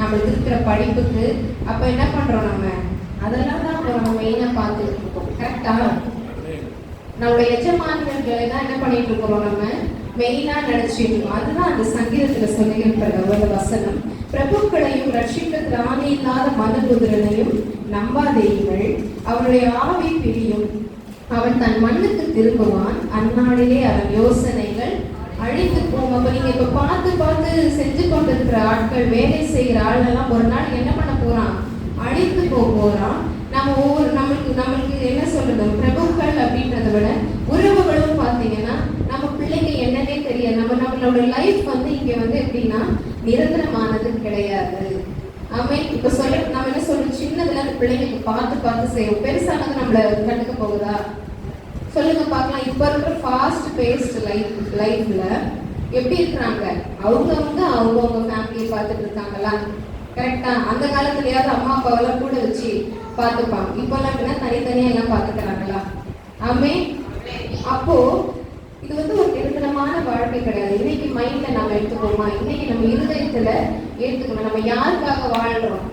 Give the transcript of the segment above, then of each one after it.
நம்மளுக்கு இருக்கிற படிப்புக்கு. அப்ப என்ன பண்றோம் நம்ம? அதெல்லாம் தான் நம்ம மெயினா பார்த்துட்டு இருக்கோம். கரெக்டா? நம்மளுடைய எஜமானர்களை தான் என்ன பண்ணிட்டு இருக்கிறோம் நம்ம மெயினா நினைச்சிட்டு இருக்கோம். அதுதான் அந்த சங்கீதத்துல சொல்லியிருக்கிற ஒரு வசனம். பிரபுக்களையும் ரட்சிக்க திராணி இல்லாத மனபுதிரனையும் நம்பாதேயுங்கள், அவனுடைய ஆவி பிரியும், அவன் தன் மண்ணுக்கு திரும்புவான், அந்நாளிலே அவன் யோசனைகள் அழித்து போகும். அப்ப நீங்க இப்ப பார்த்து பார்த்து செஞ்சு கொண்டிருக்கிற ஆட்கள், வேலை செய்கிற ஆள்லாம் ஒரு நாள் என்ன பண்ண போறான்? அழித்து போறான். நம்ம ஒவ்வொரு நம்மளுக்கு என்ன சொல்றது, பிரபுக்கள் அப்படின்றத விட உறவுகளும் பார்த்தீங்கன்னா நம்ம பிள்ளைங்க என்னன்னே தெரியாது. நம்மளோட லைஃப் வந்து இங்க வந்து எப்படின்னா நிரந்தரமானது கிடையாது. ஆமே. இப்ப நம்ம என்ன சொல்றோம், சின்னதுல அந்த பிள்ளைங்களுக்கு பார்த்து பார்த்து செய்யும், பெருசானது நம்மள கண்டுக்க போகுதா? சொல்லுங்க பார்க்கலாம். இப்ப இருக்கிற ஃபாஸ்ட் பேஸ்ட் லைஃப்ல எப்படி இருக்கிறாங்க? அவங்கவுங்க ஃபேமிலியை பார்த்துட்டு இருக்காங்களா? கரெக்டா? அந்த காலத்துலயாவது அம்மா அப்பாவெல்லாம் கூட வச்சு பார்த்துப்பாங்க. இப்பெல்லாம் அப்படின்னா தனித்தனியா எல்லாம் பார்த்துக்கிறாங்களா? ஆமே. அப்போ இது வந்து ஒரு நிரந்தரமான வாழ்க்கை கிடையாது. இன்னைக்கு மைண்ட்ல நம்ம எடுத்துக்கோமா? இன்னைக்கு நம்ம இருதயத்துல எடுத்துக்கணும். நம்ம யாருக்காக வாழ்றோம்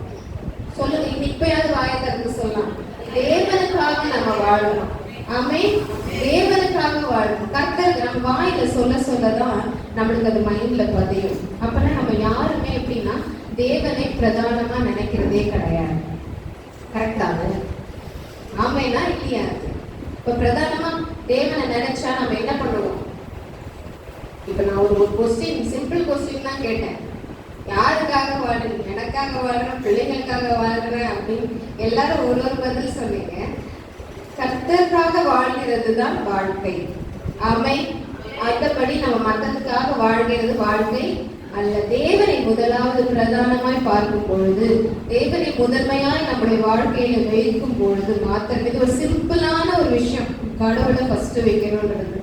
சொல்லுங்க. இப்பயாவது வாயத்திற்கு சொல்லலாம், தேவனுக்காக நம்ம வாழ்றோம். ஆமே. தேவனுக்காக வாழணும். கர்த்தருக்கு நம்ம வாயில சொல்லதான் நம்மளுக்கு அது மைண்ட்ல பதியும். அப்பனா நம்ம யாருமே எப்படின்னா தேவனை பிரதானமா நினைக்கிறதே கிடையாது. கரெக்டாக? ஆமைனா இல்லையா? இப்ப பிரதானமா தேவனை நினைச்சா நம்ம என்ன பண்ணுவோம்? இப்ப நான் ஒரு கொஸ்டின், சிம்பிள் கொஸ்டின் தான் கேட்டேன். யாருக்காக வாழ்றேன்? எனக்காக வாழ்றேன், பிள்ளைங்களுக்காக வாழ்றேன் அப்படின்னு எல்லாரும் ஒரு பதில் சொன்னீங்க. கர்த்தருக்காக வாழ்கிறது தான் வாழ்க்கை. ஆமை. மற்றபடி நம்ம மற்றதுக்காக வாழ்கிறது வாழ்க்கை அல்ல. தேவனை முதலாவது பிரதானமாய் பார்க்கும் பொழுது, தேவனை முதன்மையாய் நம்முடைய வாழ்க்கையில வைக்கும் பொழுது மாத்திரம், இது ஒரு சிம்பிளான ஒரு விஷயம், கடவுளை ஃபர்ஸ்ட் வைக்கணும்ன்றது.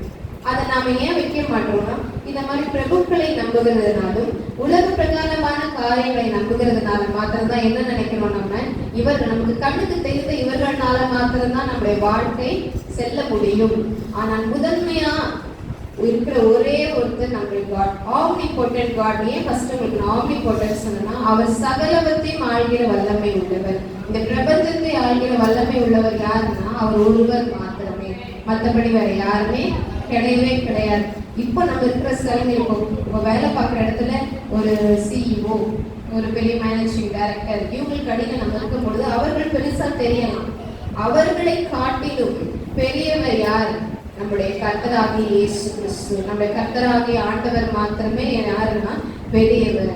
அதை நாம ஏன் வைக்க மாட்டோம்னா, இந்த மாதிரி பிரபுக்களை நம்புகிறதுனாலும் உலக பிரகாரமான காரியங்களை நம்புகிறதுனால மாத்திரம்தான் என்ன நினைக்கிறோம், நம்ம இவர்கள் நமக்கு கண்ணுக்கு தெரிந்த இவர்களால மாத்திரம்தான் நம்முடைய வாழ்க்கை செல்ல முடியும். ஆனால் முதன்மையா இருக்கிற ஒரே ஒருத்தர் நம்முடைய காட், ஆம்னிபோட்டன்ட் காட். ஏன் ஃபர்ஸ்ட் உங்களுக்கு ஆம்னிபோட்டன்ட் சொன்னா, அவர் சகலவற்றையும் ஆள்கிற வல்லமை உள்ளவர். இந்த பிரபஞ்சத்தை ஆள்கிற வல்லமை உள்ளவர் யாருன்னா அவர் ஒருவர் மாத்திரமே, மற்றபடி வேற யாருமே கிடையவே கிடையாது. இப்போ நம்ம இருக்கிற ஸ்டைல், இப்போ வேலை பார்க்குற இடத்துல ஒரு சிஇஓ, ஒரு பெரிய மேனேஜிங் டைரக்டர், இவங்களுக்கு அடியில் நம்ம இருக்கும் பொழுது அவர்கள் பெருசா தெரியலாம். அவர்களை காட்டிலும் பெரியவர் யார்? நம்முடைய கர்த்தராகிய இயேசு கிறிஸ்து. நம்முடைய கர்த்தராகிய ஆண்டவர் மாத்திரமே யாருன்னா பெரியவர்.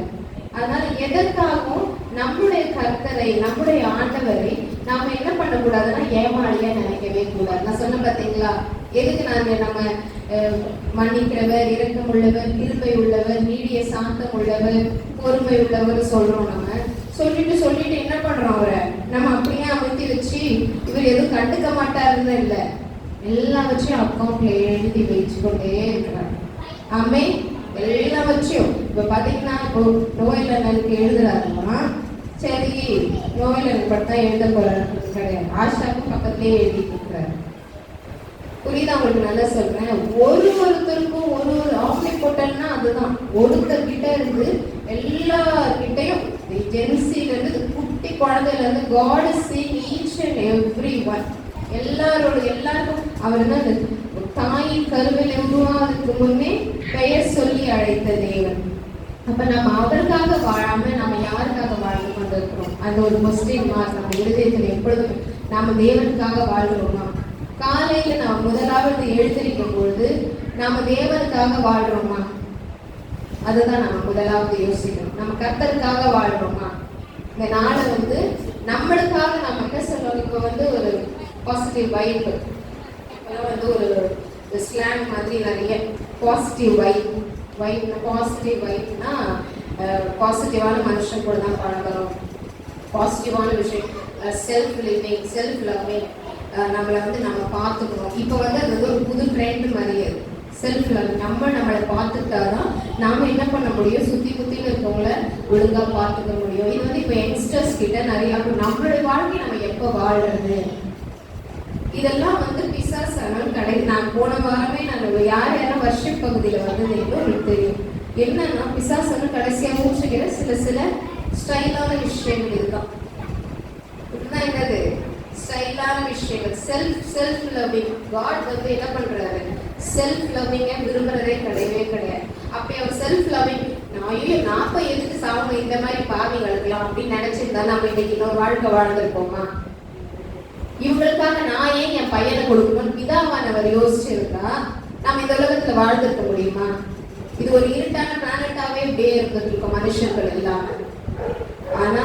அதனால எதற்காகவும் நம்முடைய கர்த்தரை, நம்முடைய ஆண்டவரை நாம என்ன பண்ணக்கூடாதுன்னா ஏமாளியா நினைக்கவே கூடாது. நான் சொன்ன பார்த்தீங்களா, எதுக்கு நம்ம மன்னிக்கிறவர், இரக்கம் உள்ளவர், கிருபை உள்ளவர், நீடிய சாந்தம் உள்ளவர், பொறுமை உள்ளவர் சொல்றோம். நம்ம சொல்லிட்டு என்ன பண்றோம், அவரை நம்ம அப்படியே அமைத்தி வச்சு இவர் எதுவும் கண்டுக்க மாட்டாருன்னு இல்லை, எல்லாவற்றையும் அக்கௌண்ட்ல எழுதி வச்சுக்கொண்டே இருக்கிறார். ஆமே. எல்லாவற்றையும் இப்ப பாத்தீங்கன்னா, இப்போ நோயிலனுக்கு எழுதுறாருன்னா, சரி நோயிலன் பட்டா எழுத போறாரு கிடையாது, ஆஷாவுக்கும் பக்கத்திலேயே எழுதிட்டு இருக்கிறாரு. புரியுதா உங்களுக்கு? நல்லா சொல்றேன். ஒருத்தருக்கும் ஒரு ஆம்னிபோட்டன்ட்னா அதுதான். ஒருத்தர்கிட்ட இருந்து எல்லார்கிட்டையும், ஜென்சில இருந்து குட்டி குழந்தையில இருந்து, God is seeing each and everyone. எல்லாருக்கும் அவர் தான் தாயின் கருவில் உருவாவதற்கு முன்னே பெயர் சொல்லி அழைத்த தேவன். அப்ப நம்ம அவருக்காக வாழாம நம்ம யாருக்காக வாழ்ந்து கொண்டிருக்கிறோம்? அந்த ஒரு கொஸ்டின் மார்க் நம்ம இருதயத்தில் எப்பொழுதும். நாம தேவனுக்காக வாழ்கிறோமா? காலையில நாம் முதலாவது எழுந்திருக்கும் பொழுது நாம தேவனுக்காக வாழ்றோமா? அதுதான் நம்ம முதலாவது யோசிக்கணும். நம்ம கர்த்தருக்காக வாழ்றோமா? இந்த நாளை வந்து நம்மளுக்காக நம்ம என்ன சொல்றோம்? இப்போ வந்து ஒரு பாசிட்டிவ் வைப், இப்பெல்லாம் வந்து ஒரு ஸ்லாங் மாதிரி நிறைய பாசிட்டிவ் பாசிட்டிவ் வைப்னா பாசிட்டிவான மனுஷன் கூட தான் பழகிறோம். பாசிட்டிவான விஷயம், செல்ஃப் லிவிங், செல்ஃப் லவ்விங், நம்மளை வந்து நம்ம பார்த்துக்கணும். இப்போ வந்து அது வந்து ஒரு புது ட்ரெண்ட் மாதிரியே செல்ஃப் லவ். நம்மளை பார்த்துக்கிட்டாதான் நாம என்ன பண்ண முடியும், சுத்தின்னு இருக்கவங்கள ஒழுங்கா பார்த்துக்க முடியும். இது வந்து இப்போ யங்ஸ்டர்ஸ் கிட்ட நிறைய, நம்மளுடைய வாழ்க்கை நம்ம எப்போ வாழ்றது, இதெல்லாம் வந்து பிசாசான கடை. நான் போன வாரமே நான் யாரும் வர்ஷிப் பகுதியில் வந்தது உங்களுக்கு தெரியும். என்னன்னா பிசாசான கடைசியாக மூச்சுக்கிற சில ஸ்டைலான விஷயங்கள் இதுதான். இதுதான் என்னது? ஸ்டைலான விஷயங்கள். Self loving. காட் வந்து என்ன பண்றாரு? செல்ஃப் லவ்விங்க விரும்புறதே கிடையாது. அப்படி அவர் செல்ஃப் லவ்விங், நான் போய் எதுக்கு சாவணும் இந்த மாதிரி பாவிகளுக்கலாம் அப்படின்னு நினைச்சிருந்தா நம்ம இன்னைக்கு இன்னொரு வாழ்க்கை வாழ்ந்திருப்போமா? இவங்களுக்காக நான் ஏன் என் பையனை கொடுக்கணும் பிதாவானவர் யோசிச்சிருந்தா நம்ம இந்த உலகத்துல வாழ்ந்திருக்க முடியுமா? இது ஒரு இருட்டான பிளானட்டாவே இப்படியே இருந்துட்டு இருக்கோம் மனுஷர்கள் எல்லாம். ஆனா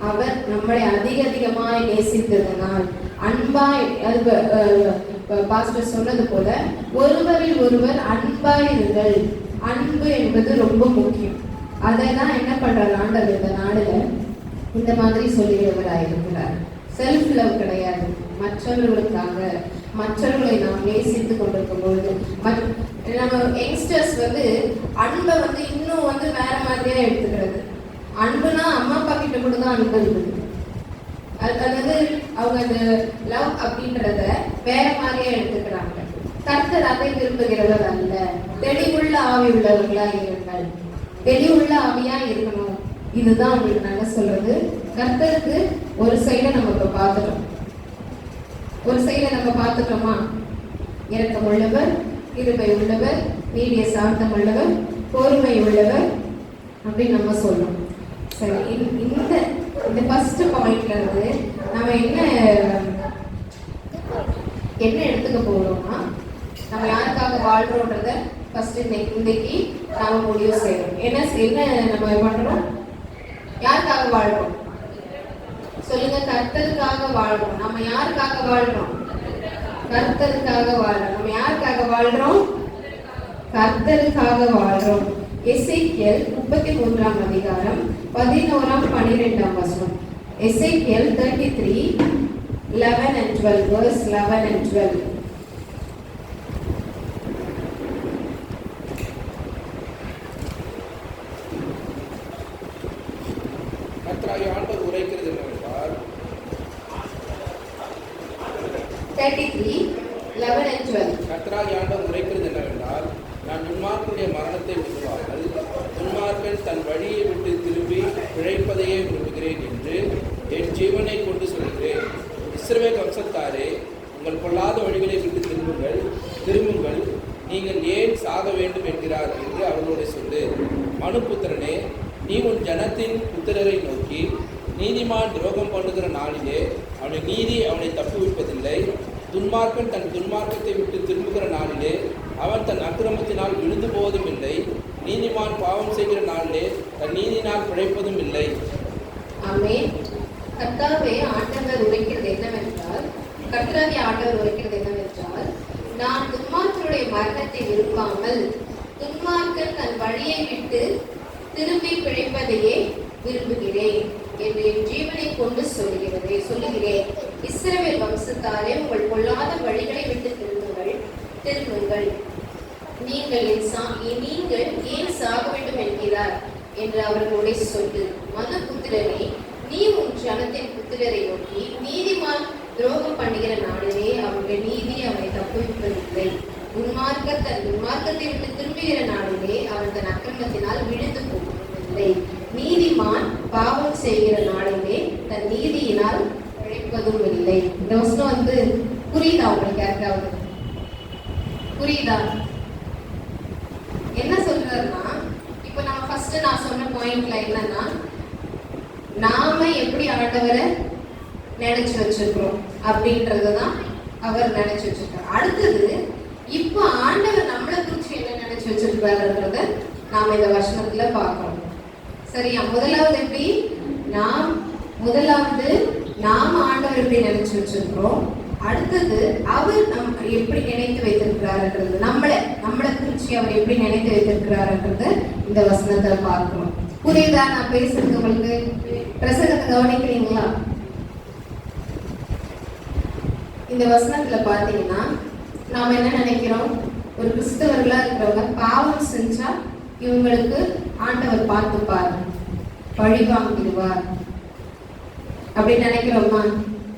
அவர் நம்மளை அதிகமாய் நேசித்ததனால் அன்பாய், பாஸ்டர் சொன்னது போல ஒருவரில் ஒருவர் அன்பாய் இருங்கள். அன்பு என்பது ரொம்ப முக்கியம். அதை தான் என்ன பண்றாரு ஆண்டவர் இந்த நாடுல இந்த மாதிரி சொல்லியவராயிருக்கிறார். செல்ஃப் லவ் கிடையாது, மற்றவர்களுக்காக மற்றவர்களை நாம் நேசித்து கொண்டிருக்கும் பொழுது நம்ம யங்ஸ்டர்ஸ் வந்து அன்பை வந்து இன்னும் வந்து வேற மாதிரியா எடுத்துக்கிறது. அன்புனா அம்மா அப்பா கிட்ட கூட தான் அன்பு இருக்குது. அதாவது அவங்க அந்த லவ் அப்படின்றத வேற மாதிரியா எடுத்துக்கிறாங்க. கர்த்தர் அதை விரும்புகிறவர் அல்ல. தெளிவுள்ள ஆவி உள்ளவர்களா இருங்கள். தெளிவுள்ள ஆவியா இருக்கணும். இதுதான் உங்களுக்கு நாங்க சொல்றது. கர்த்தருக்கு ஒரு சைடை நம்ம இப்ப பார்த்துட்டோம். ஒரு சைடை நம்ம பார்த்துட்டோமா? இரக்கம் உள்ளவர், கிருபை உள்ளவர், நீடிய சாந்தம் உள்ளவர், பொறுமை உள்ளவர் அப்படின்னு நம்ம சொல்லணும். சரி, இந்த ஃபர்ஸ்ட் பாயிண்ட்ல இருந்து நம்ம என்ன எடுத்துக்க போறோம்னா, நம்ம யாருக்காக வாழ்றோன்றத ஃபர்ஸ்ட் இன்னைக்கு நாம முடிவு செய்யணும். என்ன நம்ம பண்றோம்? யாருக்காக வாழ்றோம் சொல்லுங்க? கர்த்தருக்காக வாழ்றோம். நம்ம யாருக்காக வாழ்றோம்? கர்த்தருக்காக வாழ்றோம். நம்ம யாருக்காக வாழ்றோம்? கர்த்தருக்காக வாழ்றோம். எசேக்கியேல் 33ஆம் அதிகாரம் 11-12 வசனம். எசேக்கியேல் 33:11 and 12, verse 11 and 12. கர்த்தராகிய ஆண்டவர் உரைக்கிறது என்னவென்றால் 33:11 and 12. கர்த்தராகிய ஆண்டவர் உரைக்கிறது என்னவென்றால், நான் துன்மார்க்கனுடைய மரணத்தை விரும்புவார்கள், துன்மார்க்கன் தன் வழியை விட்டு திரும்பி பிழைப்பதையே விரும்புகிறேன் என்று என் ஜீவனை கொண்டு சொல்கிறேன். இஸ்ரவேல் வம்சத்தாரே, உங்கள் பொல்லாத வழிகளை விட்டு திரும்புங்கள், நீங்கள் ஏன் சாக வேண்டும் என்கிறார் என்று அவர்களோட சொல்லு. மனுபுத்திரனே, நீ உன் ஜனத்தின் புத்திரரை நோக்கி, நீதிமான் துரோகம் பண்ணுகிற நாளிலே அவனை நீதி அவனை தப்புவிப்பதில்லை, துன்மார்க்கன் தன் துன்மார்க்கத்தை விட்டு திரும்புகிற நாளிலே அவன் தன் அக்கிரமத்தினால் விழுந்து போவதும் இல்லை, நீதிமான் பாவம் செய்கிற நாளிலே தன் நீதினால் பிழைப்பதும் இல்லை. ஆமென். கர்த்தராகிய ஆண்டவர் உரைக்கிறது என்னவென்றால், நான் துன்மார்க்கனுடைய மரணத்தை விரும்பாமல் துன்மார்க்கன் தன் வழியை விட்டு திரும்பி பிழைப்பதையே விரும்புகிறேன் என்று என் ஜீவனை கொண்டு சொல்லுகிறேன். இஸ்ரவேல் வம்சத்தாரே, உங்கள் பொல்லாத வழிகளை விட்டு திரும்புங்கள். நீங்கள் ஏன் சாக வேண்டும் என்கிறார் என்று அவர்களுடைய சொல்லு. மனுபுத்திரனே, நீ உன் ஜனத்தின் புத்திரரை நோக்கி, நீதிமான் துரோகம் பண்ணுகிற நாளிலே அவருடைய நீதி அவனை தப்புவிப்பதில்லை, துன்மார்க்கன் தன் துன்மார்க்கத்தை விட்டு திரும்புகிற நாளிலே அவன் தன் அக்கிரமத்தினால் விழுந்து போவதில்லை, நீதிமான் பாவம் செய்கிற நாளிலே தன் நீதியினால் பிழைப்பதும் இல்லை. இந்த வசனம் வந்து புரியுதா உங்களுக்கு? யாருக்காவது புரியுதா என்ன சொல்றாருன்னா? இப்ப நம்ம ஃபர்ஸ்ட் நான் சொன்ன பாயிண்ட்ல என்னன்னா, நாம எப்படி ஆண்டவரை நினைச்சு வச்சிருக்கிறோம் அப்படின்றதுதான் அவர் நினைச்சு வச்சிருக்காரு. அடுத்தது இப்ப ஆண்டவர் நம்மளை குறிச்சு என்ன நினைச்சு வச்சிருக்காருன்றத நாம இந்த வசனத்துல பார்க்கிறோம். சரியா? முதலாவது நாம் ஆண்டவர் எப்படி நினைச்சு வச்சிருக்கிறோம். அடுத்தது அவர் எப்படி நினைத்து வைத்திருக்கிறாருன்றது, நம்மளை குறிச்சு அவர் எப்படி நினைத்து வைத்திருக்கிறாருன்றது இந்த வசனத்தை பார்க்கிறோம். புரியுதா நான் பேசுறது உங்களுக்கு? பிரசங்கத்தை கவனிக்கிறீங்களா? இந்த வசனத்துல பாத்தீங்கன்னா நாம என்ன நினைக்கிறோம்? ஒரு கிறிஸ்தவர்களா இருக்கிறவங்க பாவம் செஞ்சா இவங்களுக்கு ஆண்டவர் பார்த்துப்பார், பழி வாங்கிடுவார் அப்படின்னு நினைக்கிறோமா?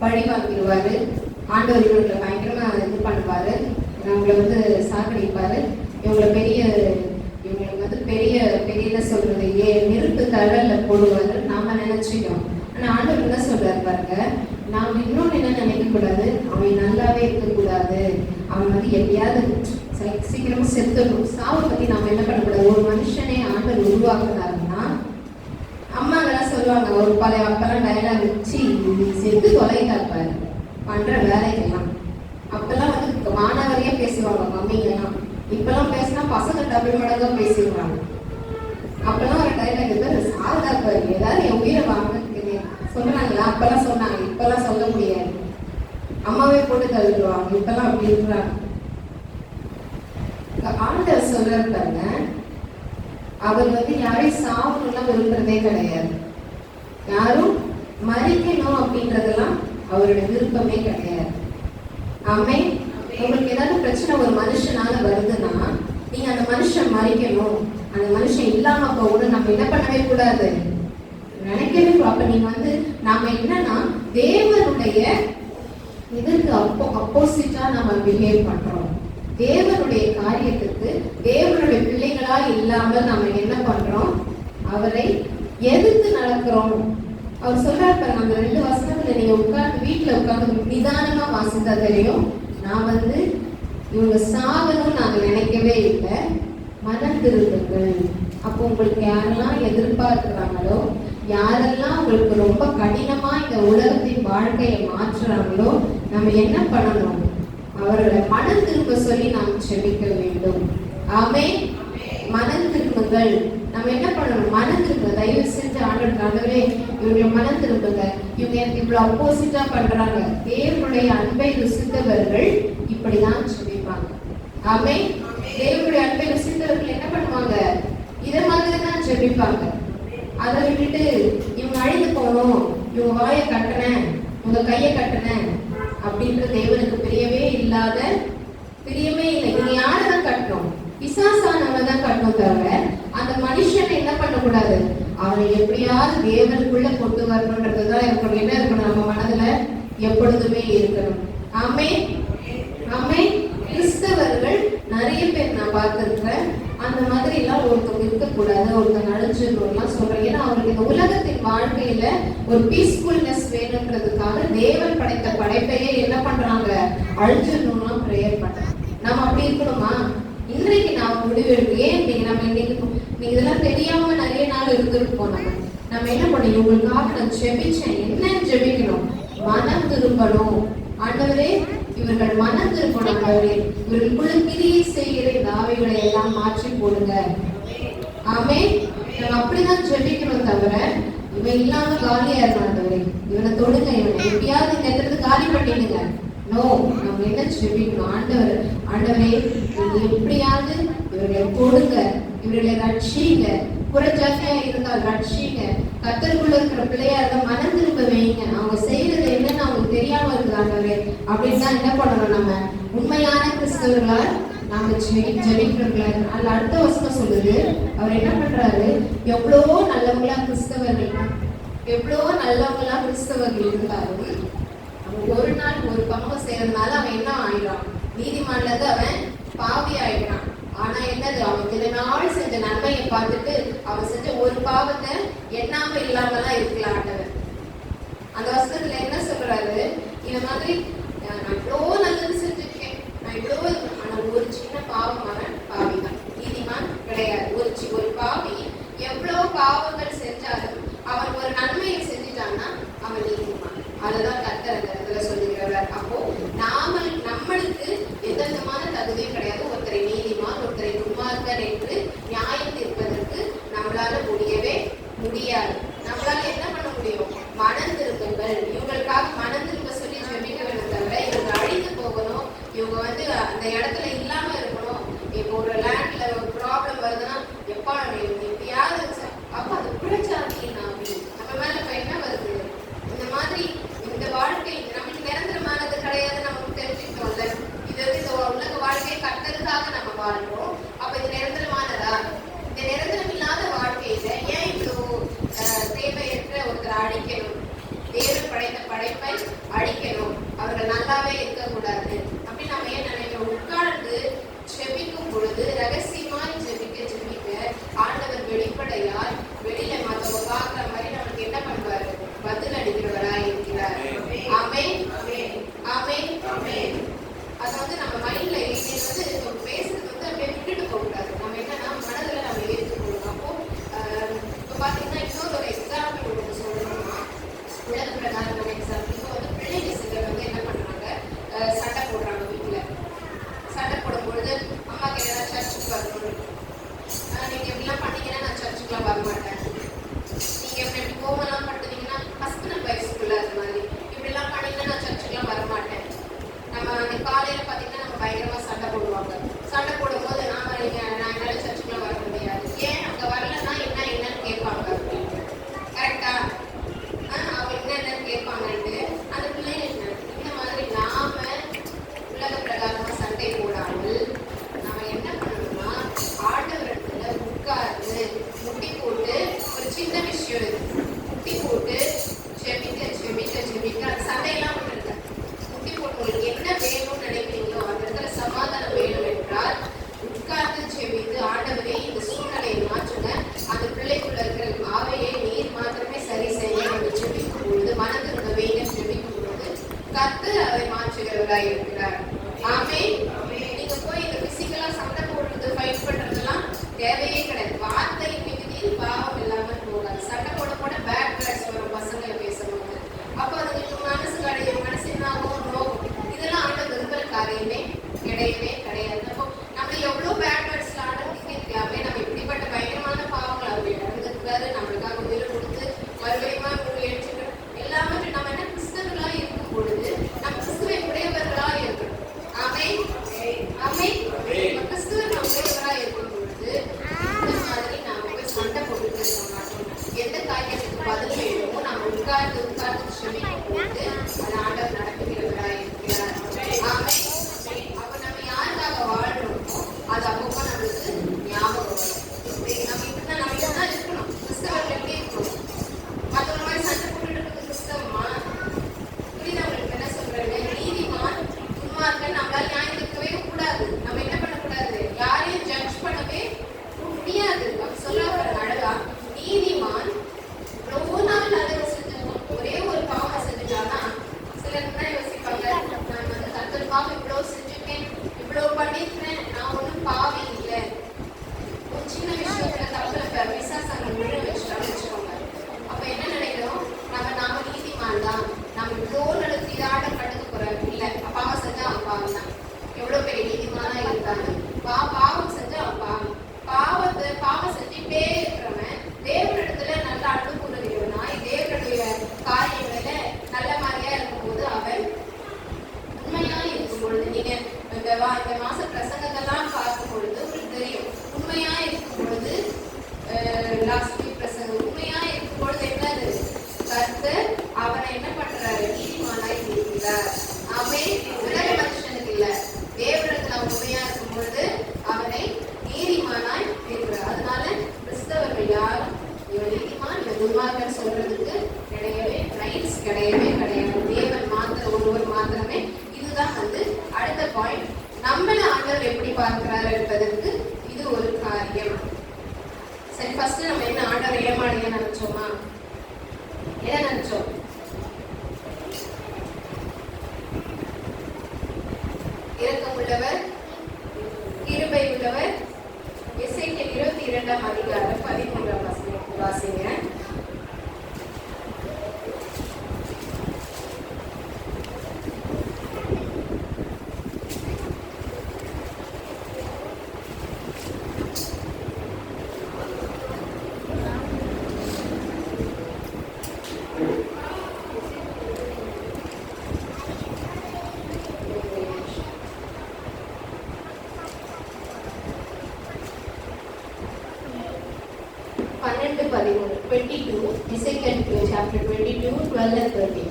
பழி வாங்கிடுவாரு, ஆண்டவர் இவங்களை பயங்கரமா இது பண்ணுவாரு, இவங்களை வந்து சாகடிப்பாரு, இவங்களுக்கு வந்து பெரிய பெரிய என்ன சொல்றது நெருப்பு தழல்ல போடுவாரு நாம நினைச்சுக்கிறோம். ஆனா ஆண்டவர் என்ன சொல்றாரு பாருங்க, நாம் இன்னொன்னு என்ன நினைக்க கூடாது, அவன் நல்லாவே இருக்கக்கூடாது, அவன் வந்து எப்படியாவது சீக்கிரமா செத்துடும். சாவை பத்தி நாம என்ன பண்ணக்கூடாது. ஒரு மனுஷனே ஆண்டவர் உருவாக்குனாருன்னா, அம்மாங்கெல்லாம் சொல்லுவாங்க, ஒரு பழைய அப்பெல்லாம் டயலாக் வச்சு செத்து தொலைத்தாப்பாரு பண்ற வேலைக்கெல்லாம். அப்பெல்லாம் வந்து மாணவரையே பேசுவாங்க மம்மிங்கெல்லாம். இப்பெல்லாம் பேசினா பசங்க டபுள் மடங்கா பேசிடுவாங்க. அப்பெல்லாம் ஒரு டைலாக் சாதா பாரு, ஏதாவது என் உயிரை வாங்க சொல்றாங்களா, அப்பெல்லாம் சொன்னாங்க. இப்பெல்லாம் சொல்ல முடியாது, அம்மாவே போட்டு தள்ளிடுவாங்க. இப்பெல்லாம் அப்படி இருக்கிறாங்க. ஆண்டவர் சொல்றாரு பாருங்க, அவர் வந்து யாரையும் சாவணும்லாம் விரும்புறதே கிடையாது. யாரும் மறிக்கணும் அப்படின்றதெல்லாம் அவருடைய விருப்பமே கிடையாது. ஆமே. உங்களுக்கு ஏதாவது பிரச்சனை ஒரு மனுஷனால வருதுன்னா, நீங்க அந்த மனுஷன் மறிக்கணும், அந்த மனுஷன் இல்லாம போகணும் நம்ம என்ன பண்ணவே கூடாது, நினைக்கவே. அப்ப நீங்க வந்து நாம என்னன்னா தேவனுடைய இதற்கு அப்போசிட்டா நம்ம பிஹேவ் பண்றோம். தேவனுடைய காரியத்துக்கு தேவனுடைய பிள்ளைகளா இல்லாமல் நம்ம என்ன பண்றோம், அவரை எதிர்த்து நடக்கிறோம். அவர் சொல்றாரு பாருங்க, அந்த 2 வசனத்துல நீங்க உட்கார்ந்து வீட்டுல உட்கார்ந்து நிதானமா வாசித்தா தெரியும். நான் வந்து இவங்க சாகணும்னு நாங்க நினைக்கவே இல்லை, மனம் திரும்புங்கள். அப்போ உங்களுக்கு யாரெல்லாம் எதிர்பார்க்கிறாங்களோ, யாரெல்லாம் உங்களுக்கு ரொம்ப கடினமா இந்த உலகத்தின் வாழ்க்கையை மாற்றுறாங்களோ, நம்ம என்ன பண்ணணும், அவர்களை மனம் திரும்ப சொல்லி நாம் செபிக்க வேண்டும். ஆமே. மனம் திரும்புங்கள். நம்ம என்ன பண்ணணும், மனம் திரும்ப. தயவு செஞ்சு ஆண்டவரே இவங்க மனம் திரும்புங்க, இவங்க இவ்வளவு அப்போசிட்டா பண்றாங்க. தேவனுடைய அன்பை ருசித்தவர்கள் இப்படிதான் செபிப்பாங்க. ஆமே. தேவனுடைய அன்பை ருசித்தவர்கள் என்ன பண்ணுவாங்க, இதை மாதிரி தான் செபிப்பாங்க. அதை விட்டுட்டு இவங்க அழிந்து போகணும், இவங்க வாயை கட்டினேன், உங்க கையை கட்டினேன் அப்படின்ற தேவனுக்கு பிரியமே இல்லை. நீங்க யாரதான் கட்டணும், பிசாசானவன் தான் கட்டணும். தவிர அந்த மனுஷனை என்ன பண்ணக்கூடாது, அவனை எப்படியாவது தேவனுக்குள்ள கொண்டு வரணும்ன்றதுதான் இருக்கணும். என்ன இருக்கணும், நம்ம மனதுல எப்பொழுதுமே இருக்கணும். ஆமே. ஆமே. கிறிஸ்தவர்கள் நிறைய பேர் நான் பார்த்திருக்கிறேன், அந்த மாதிரி எல்லாம் ஒருத்தவங்க இருக்கக்கூடாது, ஒருத்தங்க அழிஞ்சிடணும்லாம் சொல்றேன். ஏன்னா அவங்களுக்கு இந்த உலகத்தின் வாழ்க்கையில ஒரு பீஸ்ஃபுல்னஸ் வேணுன்றதுக்காக தேவன் படைத்த படைப்பையே என்ன பண்றாங்க, அழிஞ்சிடணும்லாம் ப்ரேயர் பண்றாங்க. நம்ம அப்படி இருக்கணுமா? இன்றைக்கு நாம முடிவெடுக்கு. ஏன் நம்ம இன்னைக்கு நீங்க இதெல்லாம் தெரியாம நிறைய நாள் இருந்திருப்போம். நம்ம என்ன பண்ணணும், இவங்களுக்காக நான் ஜெபிச்சேன். என்ன ஜெபிக்கணும், மனம் திரும்பணும். ஆண்டவரே இவர்கள் மனம் திரும்பணும், ஆண்டவரே இவர்களுக்குள்ள கிரியை செய்கிற இந்த ஆவிகளை எல்லாம் மாற்றி போடுங்க. ஆமே. நம்ம அப்படிதான் ஜெபிக்கணும். தவிர இவன் இல்லாம காலியா இருக்கணும். ஆண்டவரே இவனை தொடுங்க, இவனை எப்படியாவது இந்த இடத்துல காலி பண்ணிடுங்க. நோ, நம்ம என்ன ஜெபிக்கணும், ஆண்டவரே எப்படியாவது இவர்களை கொடுங்க, இவர்களை ரட்சிங்க, புறஜாத்தியா இருந்தால் ரட்சிங்க, கர்த்தருக்குள்ள இருக்கிற பிள்ளையா இருந்தா மனம் திரும்ப வைங்க. அவங்க செய்யறது என்னன்னு அவங்களுக்கு தெரியாம இருக்கிறாங்க அப்படின்னு தான் என்ன பண்ணணும், நம்ம உண்மையான கிறிஸ்தவர்களா நாம ஜெபிக்கிறவர்களா. அதுல அடுத்த வசனம் சொல்லுது, அவர் என்ன பண்றாரு, எவ்வளவோ நல்லவங்களா கிறிஸ்தவர்கள் இருந்தாலும் ஒரு நாள் ஒரு பாவம் செய்யறதுனால அவன் என்ன ஆயிடுறான், நீதிமான்ல அவன் பாவி ஆயிடுறான். ஆனா என்னது, அவன் சில நாள் செஞ்ச நன்மையை பார்த்துட்டு அவன் செஞ்ச ஒரு பாவத்தை எண்ணாம இல்லாமலாம் இருக்கலாம் ஆண்டவர். அந்த வசனத்துல என்ன சொல்றாரு, இந்த மாதிரி நான் இவ்வளோ நல்லது செஞ்சிருக்கேன், நான் இவ்வளோ, ஆனா ஒரு சின்ன பாவமான பாவி தான், நீதிமான் கிடையாது. ஒரு பாவி எவ்வளவு பாவங்கள் செஞ்சாலும் அவன் ஒரு நன்மையை செஞ்சுட்டான்னா அவன் நீதிமான். அதுதான் கர்த்தர் அந்த இடத்துல சொல்லுகிறார். அப்போ நம்மளுக்கு எந்த விதமான தகுதியும் கிடையாது ஒருத்தரை நீதிமான் ஒருத்தரை துன்மார்க்கர் என்று நியாயம் தீர்ப்பதற்கு நம்மளால முடியவே முடியாது. நம்மளால என்ன பண்ண முடியும், மனம் திரும்புங்கள். இவங்களுக்காக மனம் திரும்ப சொல்லி ஜெபிக்க வேண்டும். தவிர இவங்க அழிந்து போகணும், இவங்க வந்து அந்த இடத்துல இல்லாம இருக்கணும். இப்போ ஒரு லேண்ட்ல ஒரு ப்ராப்ளம் வருதுன்னா எப்பா எப்படியாவது அப்ப அது புறச்சாதியின் ஆவி நம்ம மேல இப்ப என்ன வருது. இந்த மாதிரி இந்த வாழ்க்கை நமக்கு நிரந்தரமானது கிடையாது, நமக்கு தெரிஞ்சுக்கிட்டோம்ல. இது வந்து இந்த உலக வாழ்க்கையை கட்டதுக்காக நம்ம வாழ்றோம். அப்ப இது நிரந்தரமானதா? இந்த நிரந்தரம் இல்லாத வாழ்க்கையில ஏன் இவ்வளவு தேவையற்ற ஒருத்தரை அழிக்கணும், தேவன் படைத்த படைப்பை அழிக்கணும், அவர்கள் நல்லாவே இருக்கக்கூடாது அப்படின்னு நம்ம ஏன் நினைக்கிறோம்? உட்கார்ந்து ஜெபிக்கும் பொழுது ரகசியமாய் ஜெபிக்க ஆண்டு இருக்கிறவராய் இருக்கிறார். ஆமென். நீங்க போய் இந்த பிசிக்கலா சண்டை போடுறது ஃபைட் பண்றதெல்லாம் தேவையே கிடையாது. வார்த்தை மிகுதியில் பாவம் இல்லாமல் போகாது. சண்டை போட போட பேட் வேர்ட்ஸ் வரும் பசங்களை பேசும்போது. அப்போ அதுங்களுக்கு மனசு கடையும், மனசு என்ன ஆகும், ரோகம். இதெல்லாம் ஆண்ட விரும்புற காரியமே கிடையவே கிடையாது. அப்போ நம்ம எவ்வளவு பேட் வேர்ட்ஸ்ல ஆண்டதுக்கு தெரியாம நம்ம இப்படிப்பட்ட பயங்கரமான பாவங்களை அவர் இழந்திருக்கிறாரு. நம்மளுக்காக உயிரை கொடுத்து மறுபடியும் எழுச்சிட்டு எல்லாமே நம்ம என்ன கிறிஸ்தவர்களா இருக்கும் பொழுது நம்ம கிறிஸ்துவை உடையவர்களா இருக்கணும். ஆமென். ஆமென். கிறிஸ்துவ நம்ம உடையவர்களா இருக்கும் பொழுது இந்த மாதிரி நாம போய் சண்டை போட்டுட்டு இருக்க மாட்டோம். எந்த காரியத்துக்கு பதில் வேணுமோ நம்ம உட்கார்ந்து க்ஷமிக்கும் பொழுது அது ஆண்டவர் நடத்துகிறவரா இருக்கிறார். ஆமென். அப்ப நம்ம யாருக்காக வாழ்றோமோ அது அப்பப்போ நம்மளுக்கு ஞாபகம் வரும். நம்ம இப்படிதான் இருக்கணும். கிறிஸ்தவர்கள் எப்படி இருக்கணும்? மற்றவங்க மாதிரி சண்டை போட்டுட்டு இருக்கிறது கிறிஸ்தவமா? புரியுதா உங்களுக்கு என்ன சொல்றாங்க? நீதிமான் துன்மார்க்கன் நம்மளால நியாயம் இருக்கவே கூடாது. நம்ம என்ன பண்ணக்கூடாது? யாரையும் ஜட்ஜ் பண்ணவே முடியாது. அப்படி சொல்ல அழகா நீதிமான் ரொம்ப நாள் நல்லது செஞ்சிருக்கோம், ஒரே ஒரு பாவம் செஞ்சுட்டானா சிலர் என்ன யோசிப்பாங்க, நான் வந்து கர்த்தருக்காக இவ்வளவு செஞ்சுருக்கேன், இவ்வளவு பண்ணிருக்கேன், நான் ஒன்றும் பாவி இல்லை. ஒரு சின்ன விஷயத்துல தப்புல விசாசங்கள் விழ வச்சுக்கோங்க. அப்ப என்ன நினைக்கிறோம், நாம நீதிமான் தான், நம்ம இவ்வளோ நடத்தி இதாட கடந்து போறோம். இல்ல பாவம் செஞ்சா அவன் பாவம் தான். எவ்வளவு பெரிய நீதிமானா இருந்தாங்க, பாவம் செஞ்சா அவன் பாவம் செஞ்சுட்டே இருக்கிறவன் தேவனிடத்துல நல்ல அன்பு கூறுகிறவனாய் தேவனுடைய காரியங்கள நல்ல மாதிரியா இருக்கும்போது அவன் உண்மையா இருக்கும் பொழுது, நீங்க இந்த மாச பிரசங்கத்தெல்லாம் பார்க்கும் பொழுது உங்களுக்கு தெரியும், உண்மையா இருக்கும் பொழுது லாஸ்ட் வீக் பிரசங்கம் உண்மையா இருக்கும் பொழுது என்னது, கர்த்தர் அவனை என்ன பண்றாரு, நீதிமானாய் இருக்கிறார். அவன் உலக மனுஷனுக்கு இல்ல, தேவனிடத்துல உண்மையா இருக்கும் பொழுது அவனை நீதிமானாய் இருக்கிறார். அதனால கிறிஸ்தவர்கள் யாரும் இவன் நீதிமான் இவன் துன்மார்க்கன் சொல்றதுக்கு ரைட்ஸ் கிடையவே கிடையாது. தேவன் ஒருவர் மாத்திரமே. இதுதான் வந்து அடுத்த பாயிண்ட். நம்மள ஆண்டவர் எப்படி பார்க்கிறார் என்பதற்கு இது ஒரு காரியம். சரி, ஃபர்ஸ்ட் நம்ம என்ன ஆண்டவர் ஏமாடியா நினைச்சோமா? என்ன நினைச்சோம்? இரக்கம் உள்ளவர், கிருபை உள்ளவர். எசேக்கியேல் 22ஆம் அதிகாரம் 13ஆம் வசனம் வாசிங்க. Ezekiel chapter 22, 12 and 13.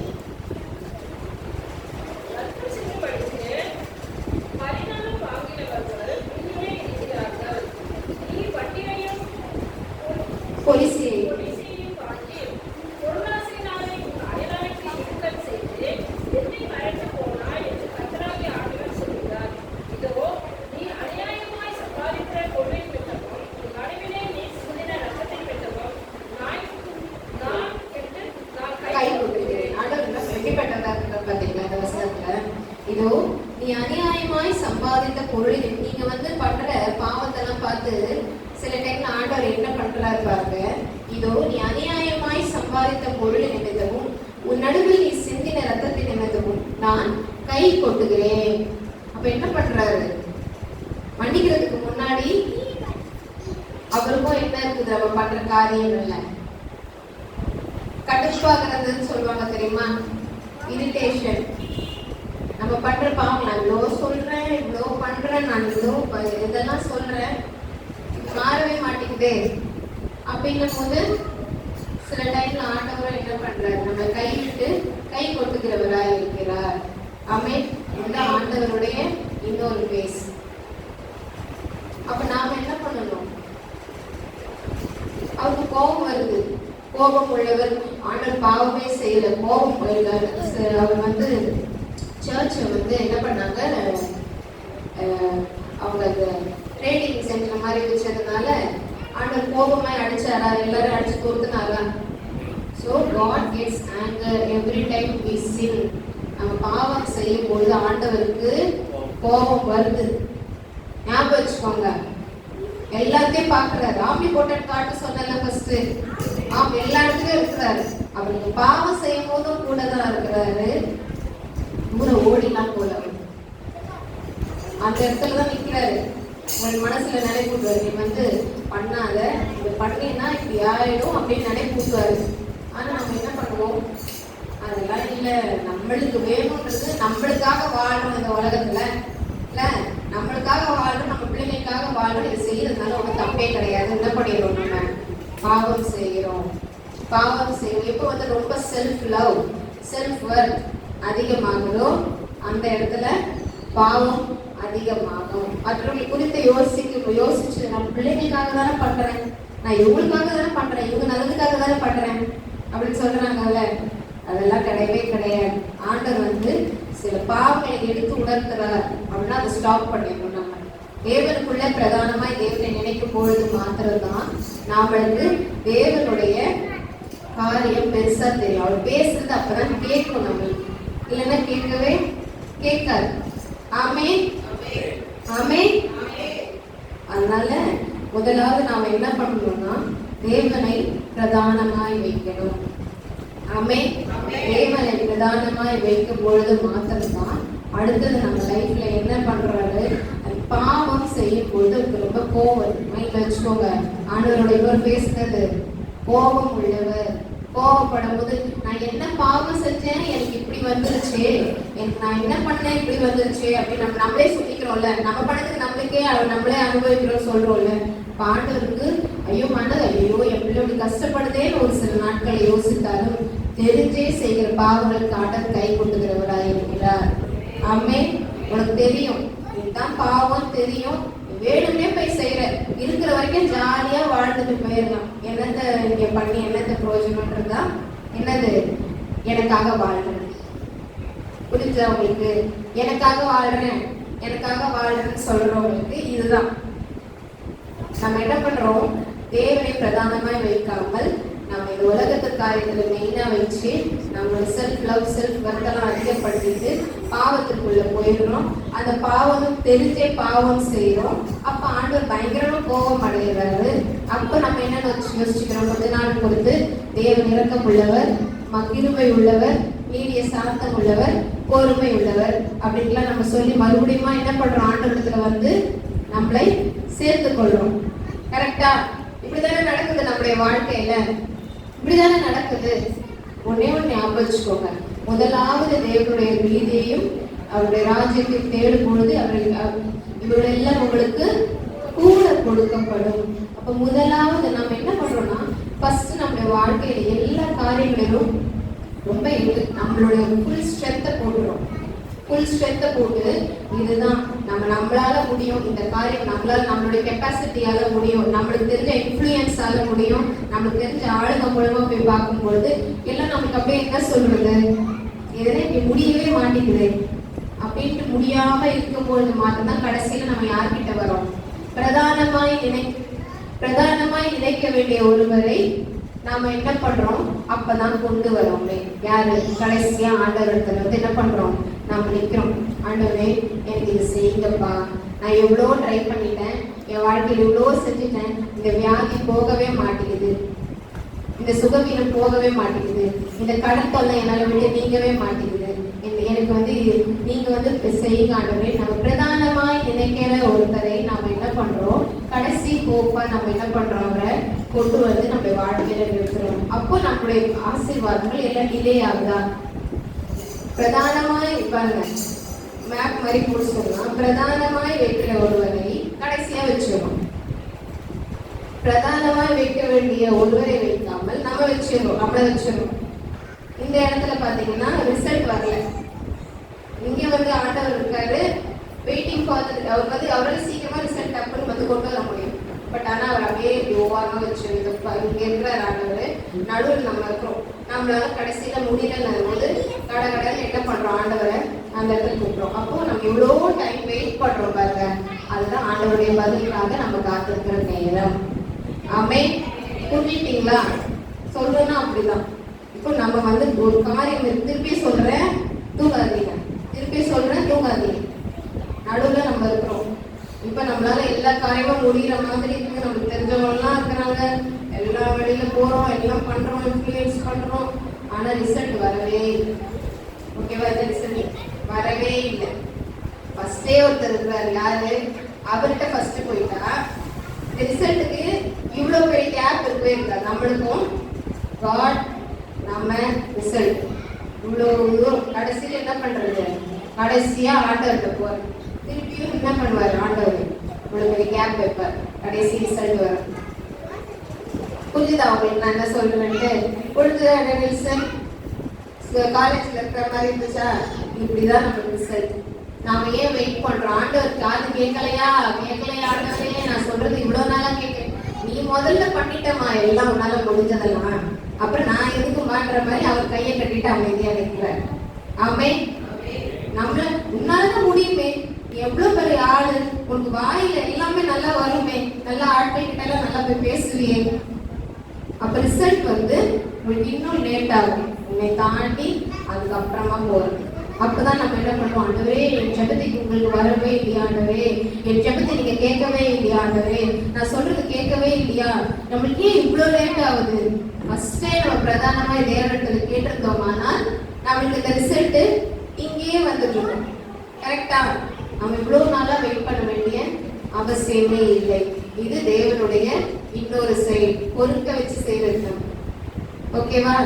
இதோ நீ அநியாயமாய் சம்பாதித்த பொருள், நீங்க வந்து பண்ற பாவத்தெல்லாம் பார்த்து சில டைம்ல ஆண்டவர் என்ன பண்றாரு பாருங்க. இதோ நீ அநியாயமாய் சம்பாதித்த பொருள் நிமித்தமும் உன் நடுவில் நீ சிந்தின ரத்தத்தின் நிமித்தமும் நான் கை கொட்டுகிறேன். அப்ப என்ன பண்றாரு? மன்னிக்கிறதுக்கு முன்னாடி அவருக்கும் என்ன இருக்குது, நம்ம பண்ற காரியம் இல்ல கடுப்பாகிறதுன்னு சொல்லுவாங்க தெரியுமா, இரிட்டேஷன். நம்ம பண்ற பாவம், நான் இவ்வளோ சொல்றேன், இவ்வளோ பண்றேன், நான் இவ்வளோ இதெல்லாம் சொல்றேன், மாறவே மாட்டேங்குதே அப்படின்னும் போது சில டைம்ல ஆண்டவரும் என்ன பண்றாரு, நம்ம கைவிட்டு கை கொட்டுகிறவரா இருக்கிறார். ஆமென். இந்த ஆண்டவருடைய இன்னொரு பேஸ். அப்ப நாம என்ன பண்ணணும்? அவருக்கு கோபம் வருது, கோபம் உள்ளவர். ஆண்டவர் பாவமே செய்யல, கோபம் வருகிறார். அவர் வந்து சர்ச்சை வந்து என்ன பண்ணாங்க, அவங்க அந்த ட்ரேடிங் சென்டர் மாதிரி வச்சதுனால ஆண்டவர் கோபமாய் அடிச்சாரா, எல்லாரும் அடிச்சு பொறுத்துனாரா? So God gets anger every time we sin. நம்ம பாவம் செய்யும் பொழுது ஆண்டவருக்கு கோபம் வருது. ஞாபகம் வச்சுக்கோங்க. எல்லாத்தையும் பாக்குறாரு. ஆம்பி போட்டு காட்டு சொன்னல ஃபர்ஸ்ட். எல்லா இடத்துலயும் இருக்கிறாரு. அவருக்கு பாவம் செய்யும் போதும் கூட தான் இருக்கிறாரு. ஊரை ஓடிலாம் போல அந்த இடத்துலதான் நிக்கிறாரு. உங்க மனசுல நினைப்பூட்டுவாரு, நீ பண்ணாத, இது பண்ணினா இப்படி ஆயிடும் அப்படின்னு நினைப்பூட்டுவாரு. ஆனா நம்ம என்ன பண்ணுவோம்? அதெல்லாம் இல்ல, நம்மளுக்கு வேணும்ன்றது, நம்மளுக்காக வாழணும் இந்த உலகத்துல இல்ல, நம்மளுக்காக வாழணும், நம்ம பிள்ளைங்களுக்காக வாழணும். இது செய்யறதுனால ஒன்றும் தப்பே கிடையாது. என்ன பண்ணிடுறோம்? நம்ம பாவம் செய்யறோம். எப்போ ரொம்ப செல்ஃப் லவ், செல்ஃப் ஒர்த் அதிகமாகுதோ அந்த இடத்துல பாவம் அதிகமாகும். மற்றவங்களை குறித்து யோசிச்சு நம்ம பிள்ளைங்களுக்காக தானே பண்றேன், நான் இவங்களுக்காக தானே பண்றேன், இவங்க நல்லதுக்காக தானே பண்றேன் அப்படின்னு சொல்றாங்கல்ல, அதெல்லாம் கிடையவே கிடையாது. ஆண்டவர் சில பாவங்களை எடுத்து உணர்த்துறார் அப்படின்னா அதை ஸ்டாப் பண்ணிடணும். நம்ம தேவனுக்குள்ள பிரதானமாய் தேவனை நினைக்கும் பொழுது மாத்திரம்தான் நாமளுக்கு தேவனுடைய காரியம் பெருசா தெரியும். அவர் பேசுறது அப்பதான் கேட்கும் நம்மளுக்கு, இல்லைன்னா கேட்கவே கேட்காது. ஆமென், ஆமென். அதனால முதலாவது நாம என்ன பண்ணணும்னா தேவனை பிரதானமாய் வைக்கணும். ஆமென். தேவனை பிரதானமாய் வைக்கும் பொழுது மாத்திரம்தான் அடுத்தது நம்ம லைஃப்ல என்ன பண்றாரு, பாவம் செய்யும் பொழுது ரொம்ப கோபம் மைண்ட்ல வச்சுக்கோங்க. ஆண்டவரோட இவர் பேசுறது கோபம் உள்ளவர். கோபப்படும் போது நான் என்ன பாவம் செஞ்சேன், எனக்கு இப்படி வந்துருச்சு, எனக்கு நான் என்ன பண்ணேன் இப்படி வந்துருச்சு அப்படின்னு நம்மளே சொல்லிக்கிறோம்ல. நம்ம பண்ணதுக்கு நம்மளே அனுபவிக்கிறோம் சொல்றோம்ல. ஆண்டவருக்கு ஐயோ என் பிள்ளை கஷ்டப்படுதேன்னு ஒரு சில நாட்களை யோசித்தாலும் தெரிஞ்சே செய்கிற பாவங்களுக்கு ஆண்டவர் கை கொண்டுகிறவராக இருக்கிறார். ஆமென். உனக்கு தெரியும், இதுதான் பாவம் தெரியும், வேணுமே போய் செய்யற, இருக்கிற வரைக்கும் ஜாலியா வாழ்ந்துட்டு போயிடலாம். என்னத்தை இங்க பண்ணி என்னத்தை பிரயோஜனம்ன்றதா? என்னது? எனக்காக வாழ்றேன். புரிஞ்சா உங்களுக்கு? எனக்காக வாழ்றேன்னு சொல்றவங்களுக்கு இதுதான். நம்ம என்ன பண்றோம்? தேவனை பிரதானமாய் வைக்காமல் நம்ம இந்த உலகத்து காரியத்துல மெயினா வச்சு நம்மளோட செல்ஃப் லவ், செல்ஃப் வர்த்தெல்லாம் அதிகப்படுத்திட்டு பாவத்துக்குள்ள போயிடுறோம். அந்த பாவம் தெரிஞ்சே பாவம் செய்யறோம். அப்ப ஆண்டவர் பயங்கரமா கோபம் அடைகிறாரு. அப்ப நம்ம என்ன யோசிச்சுக்கிறோம்? கொஞ்ச நாள் பொறுத்து தேவன் இரக்கம் உள்ளவர், கிருபை உள்ளவர், நீடிய சாந்தம் உள்ளவர், பொறுமை உள்ளவர் அப்படின்லாம் நம்ம சொல்லி மறுபடியும் என்ன பண்றோம்? ஆண்டவரத்துல நம்மளை சேர்த்து கொள்றோம். கரெக்டா? இப்படிதானே நடக்குது நம்முடைய வாழ்க்கையில. இப்படிதானே நடக்குது. ஒன்னே ஒன்று ஞாபகம் வச்சுக்கோங்க. முதலாவது தேவனுடைய நீதியையும் அவருடைய ராஜ்யத்தையும் தேடும் பொழுது இவர்களெல்லாம் உங்களுக்கு கூட கொடுக்கப்படும். அப்ப முதலாவது நம்ம என்ன பண்றோம்னா, ஃபர்ஸ்ட் நம்முடைய வாழ்க்கையில எல்லா காரியங்களிலும் ரொம்ப நம்மளுடைய ஃபுல் ஸ்ட்ரென்த்தை போட்டுறோம். ஃபுல் ஸ்ட்ரென்த்தை போட்டு இதுதான் நம்மளால முடியும், இந்த காரியம் நம்மளுடைய கெப்பாசிட்டியால முடியும், நம்மளுக்கு தெரிஞ்ச இன்ஃப்ளூயன்ஸால முடியும், நம்மளுக்கு தெரிஞ்ச ஆளுங்க மூலமா போய் பார்க்கும்பொழுது எல்லாம் நமக்கு அப்படியே என்ன சொல்றது, எதனா இப்படி முடியவே மாட்டேங்குது அப்படின்ட்டு முடியாம இருக்கும்பொழுது மாத்திரம்தான் கடைசியில நம்ம யார்கிட்ட வரோம்? பிரதானமாய் நினைக்க வேண்டிய ஒருவரை நாம என்ன பண்றோம்? அப்பதான் கொண்டு வரோம். யாரு? கடைசியா ஆண்டவரத்துல என்ன பண்றோம்? நாம நிக்கிறோம். ஆண்டவரே எனக்கு இது செய்யுங்கப்பா, நான் எவ்வளோ ட்ரை பண்ணிட்டேன், என் வாழ்க்கையில் இவ்வளோ செஞ்சுட்டேன், இந்த வியாதி போகவே மாட்டேங்குது, இந்த சுகவீனம் போகவே மாட்டேங்குது, இந்த கடன் தொல்லை என்னால விட நீங்கவே மாட்டேங்குது, எனக்கு நீங்க செய்யுங்க ஆண்டவரே. நம்ம பிரதானமாய் நினைக்கிற ஒருத்தரை நாம என்ன பண்றோம்? கடைசி போப்பா நம்ம என்ன பண்றோம்? அவரை கொண்டு நம்முடைய வாழ்க்கையில நிறுத்துறோம். அப்போ நம்முடைய ஆசீர்வாதங்கள் எல்லாம் டிலே ஆகுதா? பிரதானமாய் பாருங்க, மேப் மாதிரி போட்டு சொல்லலாம். பிரதானமாய் வைக்கிற ஒருவரை கடைசியா வச்சிடணும். பிரதானமாய் வைக்க வேண்டிய ஒருவரை வைக்காமல் நம்மளை வச்சிடணும். இந்த இடத்துல பாத்தீங்கன்னா ரிசல்ட் வரல. இங்க ஆண்டவர் இருக்காரு, வெயிட்டிங் ஃபார் அவர் அவரால் சீக்கிரமா ரிசல்ட் டப்புன்னு கொண்டு வர முடியும். பட் ஆனா அவர் அப்படியே ஓவாரமா வச்சு இங்க இருக்கிறார் ஆண்டவர், நடுவில் நம்ம இருக்கிறோம். நம்மளால கடைசியில முடியலன்னும் போது கடகடன்னு என்ன பண்றோம்? ஆண்டவரை அந்த இடத்துல கூப்பிடுறோம். அப்போ நம்ம இவ்வளோ டைம் வெயிட் பண்றோம் பாருங்க, அதுதான் ஆண்டவருடைய பதிலுக்காக நம்ம காத்திருக்கிற நேரம். ஆமென். புரிஞ்சுட்டீங்களா? சொல்றோம்னா அப்படிதான். இப்போ நம்ம ஒரு காரியம் திருப்பி சொல்றேன், தூங்காதீங்க. திருப்பி சொல்றேன், தூங்காதீங்க. நடுவில் நம்ம இருக்கிறோம். இப்ப நம்மளால எல்லா காரியமும் முடிகிற மாதிரி இருக்கு. நமக்கு தெரிஞ்சவங்கலாம் இருக்கிறாங்க, எல்லா வழியில போறோம், எல்லாம் பண்றோம், இன்ஃப்ளூயன்ஸ் பண்றோம். ஆனா ரிசல்ட் வரவே இல்லை. ஓகேவா? இந்த ரிசல்ட் வரவே இல்லை. ஃபர்ஸ்டே ஒருத்தர் இருக்கிறாரு, யாரு? அவர்கிட்ட ஃபர்ஸ்ட் போயிட்டா ரிசல்ட்டுக்கு இவ்வளவு பெரிய கேப் இருக்கவே இருக்காது. நம்மளுக்கும் காட், நம்ம, ரிசல்ட் இவ்வளவு தூரம். கடைசியில் என்ன பண்றது? கடைசியா ஆண்டவர்கிட்ட போற. திருப்பியும் என்ன பண்ணுவார் ஆண்டவர்? இவ்வளவு பெரிய கேப் வைப்பார். கடைசி ரிசல்ட் வரும். புரிஞ்சுதா உங்களுக்கு நான் என்ன சொல்றேன்ட்டு? புரிஞ்சுதா? ரிசல்ட் காலேஜ்ல இருக்கிற மாதிரி இருந்துச்சா? இப்படிதான் நம்ம ரிசல்ட். நாம ஏன் வெயிட் பண்றோம்? ஆண்டவர் காது கேட்கலையா ஆண்டவரே, நான் சொல்றது இவ்வளவு நாளா கேட்கிறேன். நீ முதல்ல பண்ணிட்டமா எல்லாம் உன்னால முடிஞ்சதெல்லாம், அப்புறம் நான் எதுக்கு மாட்டுற மாதிரி அவர் கையை கட்டிட்டு அமைதியா நிற்கிறார். ஆமே, நம்மள உன்னாலதான் முடியுமே, எவ்வளவு பெரிய ஆளு, உனக்கு வாயில எல்லாமே நல்லா வருமே, நல்லா ஆட்கள் கிட்ட எல்லாம் நல்லா போய் பேசுவியே. அப்ப ரிசல்ட் வந்து உங்களுக்கு இன்னும் லேட் ஆகும். உன்னை தாண்டி அதுக்கப்புறமா போறது. அப்பதான் நம்ம என்ன பண்ணுவோம்? ஆண்டவரே, என் ஜெபத்துக்கு உங்களுக்கு வரவே இல்லையா ஆண்டவரே, என் ஜெபத்தை நீங்க கேட்கவே இல்லையா ஆண்டவரே, நான் சொல்றது கேட்கவே இல்லையா, நம்மளுக்கு ஏன் இவ்வளவு லேட் ஆகுது? ஃபர்ஸ்டே நம்ம பிரதானமா தேவனிடத்துல கேட்டிருந்தோமானால் நம்மளுக்கு இந்த ரிசல்ட் இங்கேயே வந்துட்டு இருக்கும். கரெக்டா? நம்ம இவ்வளவு நாளா வெயிட் பண்ண வேண்டிய அவசியமே இல்லை. இது தேவனுடைய இன்னொரு செயல், பொறுக்க வச்சு செய்யறது. ஓகேவா?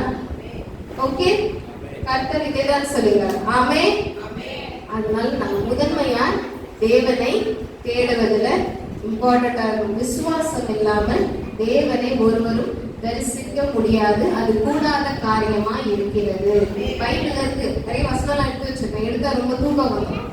ஓகே, கர்த்தர் இதேதான் சொல்லுகிறார். ஆமென். அதனால நம்ம முதன்மையா தேவனை தேடுவதில் இம்பார்ட்டண்டா இருக்கும். விசுவாசம் இல்லாமல் தேவனை ஒருவரும் தரிசிக்க முடியாது, அது கூடாத காரியமா இருக்கிறது. பைபிள்ல இருக்கு, நிறைய வசனம் எடுத்து வச்சிருக்கேன், எடுத்தா ரொம்ப தூக்கம் வரும்.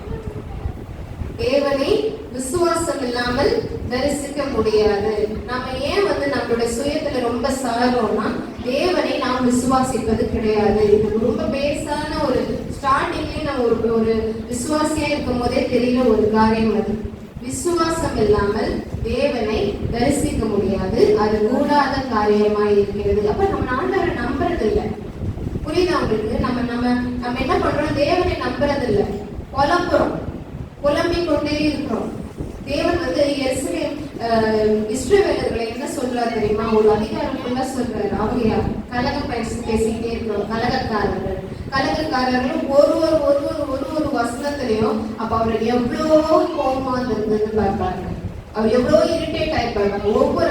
தேவனை விசுவாசம் இல்லாமல் தரிசிக்க முடியாது. நாம ஏன் நம்மளுடைய சுயத்துல ரொம்ப சாரோம்னா, தேவனை நாம் விசுவாசிப்பது கிடையாது. இது ரொம்ப பேசான ஒரு ஸ்டார்டிங்லயே நம்ம ஒரு விசுவாசியா இருக்கும் போதே தெரியல ஒரு காரியம். அது விசுவாசம் இல்லாமல் தேவனை தரிசிக்க முடியாது, அது கூடாத காரியமா இருக்கிறது. அப்ப நம்ம ஆண்டவரை நம்புறது இல்லை. புரியுதா உங்களுக்கு? நம்ம என்ன பண்றோம்? தேவனை நம்புறது இல்லை, புலம்பிக் கொண்டே இருக்கிறோம். தேவன் இஸ்ரவேலர்களை என்ன சொல்றாரு தெரியுமா? ஒரு அதிகாரம் ஃபுல்லா சொல்றாரு. அவங்க கலகம் பேசிக்கிட்டே இருக்கிறோம். கலகக்காரர்களும் ஒரு வசனத்திலையும் அப்ப அவர் எவ்வளோ கோபமா இருந்ததுன்னு பார்ப்பாங்க. அவர் எவ்வளோ இரிட்டேட் ஆயிருப்பாங்க. ஒவ்வொரு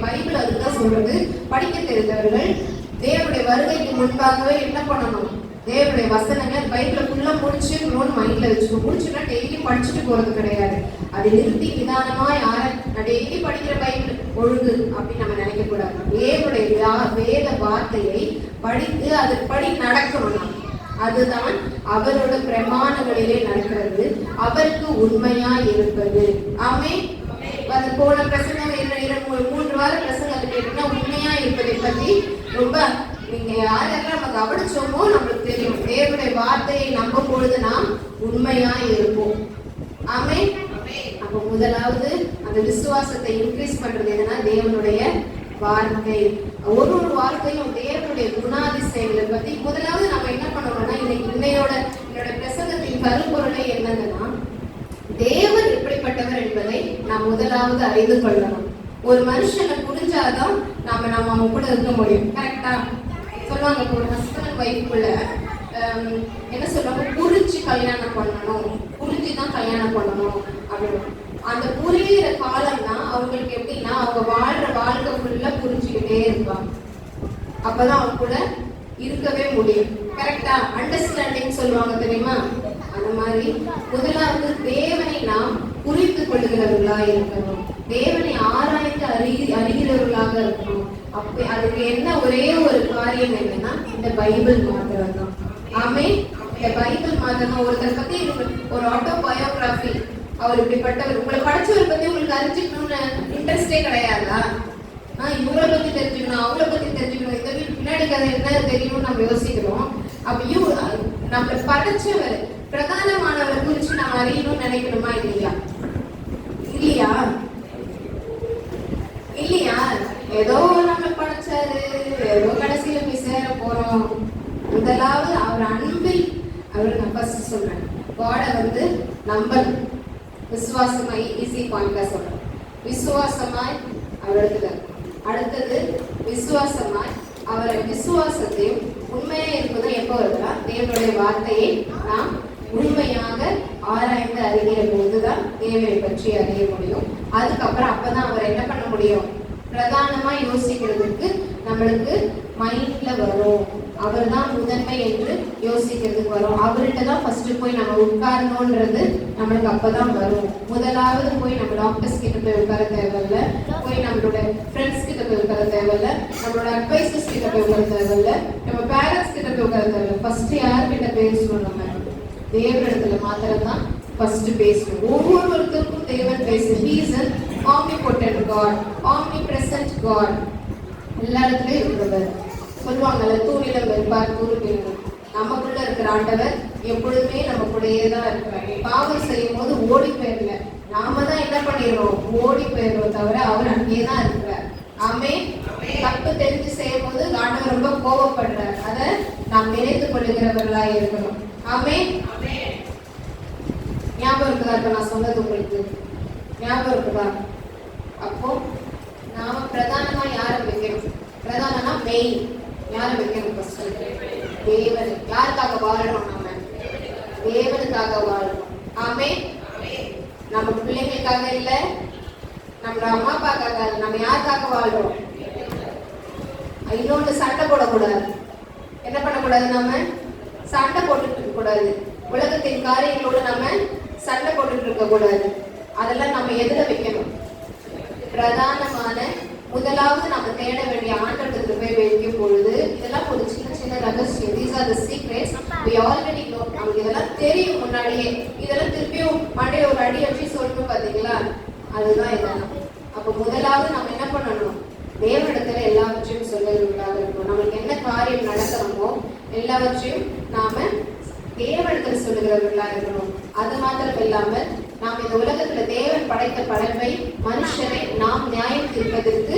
பைபிள் அதுதான் சொல்றது. படிக்க தெரிந்தவர்கள் தேவனுடைய வருகைக்கு முன்பாகவே என்ன பண்ணணும்? தேவனுடைய வசனங்கள் பைபிள ஃபுல்லா முடிச்சுக்கணும்னு மைண்ட்ல வச்சுக்கணும். முடிச்சுன்னா டெய்லி படிச்சுட்டு போறது கிடையாது. அதை நிறுத்தி நிதானமா நான் டெய்லி படிக்கிற பைபிள் ஒழுங்கு அப்படின்னு நம்ம நினைக்க கூடாது. தேவனுடைய வேத வார்த்தையை படித்து அதன்படி நடக்கணும். அதுதான் அவரோட பிரமாணங்களிலே நடக்கிறது, அவருக்கு உண்மையா இருப்பது. ஆமென். அது போன பிரசங்கம் 3 வார பிரசங்கத்தை கேட்டீங்கன்னா உண்மையா இருப்பதை பத்தி ரொம்ப நீங்க யாரெல்லாம் நம்ம கவனிச்சோமோ நம்மளுக்கு தெரியும். தேவனுடைய வார்த்தையை நம்பும் பொழுது நாம் உண்மையா இருப்போம். ஆமென். அப்ப முதலாவது அந்த விசுவாசத்தை இன்க்ரீஸ் பண்றது எதுனா தேவனுடைய வார்த்தை. ஒரு வார்த்தையும் தேவனுடைய குணாதிசயங்களை பத்தி முதலாவது நம்ம என்ன பண்ணணும்னா, என்னோட பிரசங்கத்தின் கருப்பொருளை என்னதுன்னா, தேவன் எப்படிப்பட்டவர் என்பதை நாம் முதலாவது அறிந்து கொள்ளணும். ஒரு மனுஷனை புரிஞ்சாதான் நாம அவங்க கூட இருக்க முடியும். கரெக்டா? சொல்லுவாங்க, ஒரு ஹஸ்பண்ட் ஒய்ஃப்குள்ள என்ன சொல்லுவாங்க, புரிஞ்சு கல்யாணம் பண்ணணும், புரிஞ்சுதான் கல்யாணம் பண்ணணும் அப்படின்னு. அந்த புரியுற காலம் தான் அவங்களுக்கு எப்படின்னா, அவங்க வாழ்ற வாழ்க்கை ஃபுல்லா புரிஞ்சுக்கிட்டே இருப்பாங்க. அப்பதான் அவங்க கூட இருக்கவே முடியும். கரெக்டா? அண்டர்ஸ்டாண்டிங் சொல்லுவாங்க தெரியுமா? அந்த மாதிரி முதலாவது தேவனை நாம் புரிந்து கொள்ளுகிறவர்களா இருக்கணும். தேவனை ஆராய்ந்து அறிகிறவர்களாக இருக்கணும். அப்ப அதுக்கு என்ன ஒரே ஒரு காரியம் என்னன்னா, இந்த பைபிள் மாத்திரம் தான். ஆமென். இந்த பைபிள் மாத்திரம். ஒருத்தர் பத்தி ஒரு ஆட்டோபயோகிராஃபி, அவர் இப்படிப்பட்டவர், உங்களை படிச்சவர் பத்தி உங்களுக்கு அறிஞ்சிக்கணும்னு இன்ட்ரெஸ்டே கிடையாதா? இவங்களை பத்தி தெரிஞ்சுக்கணும், அவங்கள பத்தி தெரிஞ்சுக்கணும், இந்த பின்னாடி கதை என்ன தெரியும்னு நம்ம யோசிக்கிறோம். அப்பயும் நம்மளை படைச்சவர் பிரதானமானவரை குறிச்சு நம்ம அறியணும்னு நினைக்கணுமா? இல்லையா? ஏதோ நம்ம படைச்சாரு, ஏதோ கடைசியில போய் சேர போறோம். முதலாவது அவர் அன்பில் அவரு நான் ஃபர்ஸ்ட் சொல்றேன். காடை வந்து நம்பணும், விசுவாசமாய் ஈஸி பாயிண்டா சொல்றேன். விசுவாசமாய் அவர் இடத்துல, அடுத்தது விசுவாசமாய் அவரை விசுவாசத்தையும் உண்மையா இருப்பது எப்போ வருதுன்னா தேவனுடைய வார்த்தையை நாம் உண்மையாக ஆராய்ந்து அறிகிற போதுதான் தேவனை பற்றி அறிய முடியும். அதுக்கப்புறம் அப்பதான் அவர் என்ன பண்ண முடியும், பிரதானமா யோசிக்கிறதுக்கு நம்மளுக்கு மைண்ட்ல வரும். அவர் தான் முதன்மை என்று யோசிக்கிறதுக்கு வரும். அவர்கிட்ட தான் ஃபர்ஸ்ட் போய் நம்ம உட்காரணும்ன்றது நம்மளுக்கு அப்பதான் வரும். முதலாவது போய் நம்ம டாக்டர்ஸ் கிட்ட போய் உட்கார தேவையில்ல, போய் நம்மளோட ஃப்ரெண்ட்ஸ் கிட்ட போய் உட்கார தேவையில்ல, நம்மளோட அட்வைசர்ஸ் கிட்ட போய் உட்கார தேவையில்ல, நம்ம பேரண்ட்ஸ் கிட்ட போய் உட்கார தேவையில்ல. ஃபர்ஸ்ட் யார்கிட்ட பேசணும், நம்ம தேவனிடத்துல மாத்திரம் தான் ஃபர்ஸ்ட் பேசணும். ஒவ்வொருத்தருக்கும் தேவன் பேசணும். He is an omnipotent God, omnipresent God. எல்லா இடத்துலயும் இருக்கிறவர். சொல்லுவாங்கல்ல, தூணிலும் இருப்பார் தூணிலும். நமக்குள்ள இருக்கிற ஆண்டவர் எப்பொழுதுமே நம்ம கூடயே தான் இருக்கிறாங்க. பாவம் செய்யும் போது ஓடி போயிடல, நாம தான் என்ன பண்ணிடுறோம், ஓடி போயிடுறோம் தவிர அவர் அங்கேயே தான் இருக்கிறார். ஆமென். தப்பு தெரிஞ்சு செய்யும் போது ஆண்டவர் ரொம்ப கோபப்படுறார். அதை நாம் நினைத்துக் கொள்ளுகிறவர்களா இருக்கணும். ஆமென். ஞாபகம் இருக்குதா? இப்ப நான் சொன்னது உங்களுக்கு ஞாபகம் இருக்குதா? அப்போ நாம பிரதானமா யாரை வைக்கணும்? பிரதானமா மெயின் யாரை வைக்கணும்? ஃபர்ஸ்ட் தேவன். யாருக்காக வாழணும்? நம்ம தேவனுக்காக வாழணும். ஆமென். நம்ம பிள்ளைங்களுக்காக இல்ல, நம்மளோட அம்மா அப்பாக்காக. நம்ம யாருக்காக வாழ்றோம்? இன்னொன்று சண்டை போடக்கூடாது. என்ன பண்ணக்கூடாது? நம்ம சண்டை போட்டுட்டு இருக்க கூடாது. உலகத்தின் காரியங்களோடு நம்ம சண்டை போட்டுட்டு இருக்க கூடாது. அதெல்லாம் நம்ம எதுல வைக்கணும்? பிரதானமான முதலாவது நம்ம தேட வேண்டிய ஆண்டவருக்கு போய் வைக்கும் பொழுது, இதெல்லாம் ஒரு சின்ன சின்ன ரகசியம். These are the secrets we already know. நமக்கு இதெல்லாம் தெரியும் முன்னாடியே. இதெல்லாம் திருப்பியும் மண்டையில ஒரு அடி அடிச்சு சொல்லணும் பாத்தீங்களா? அதுதான் இதெல்லாம். அப்ப முதலாவது நம்ம என்ன பண்ணணும்? தேவனிடத்துல எல்லாவற்றையும் சொல்லுவதாக இருக்கணும். நம்மளுக்கு என்ன காரியம் நடக்கணுமோ எல்லாவற்றையும் நாம தேவனிடத்துல சொல்லுகிறவர்களா இருக்கணும். அது மாத்திரம் இல்லாமல் நாம் இந்த உலகத்துல தேவன் படைத்த படைப்பை, மனுஷனை நாம் நியாயம் தீர்ப்பதற்கு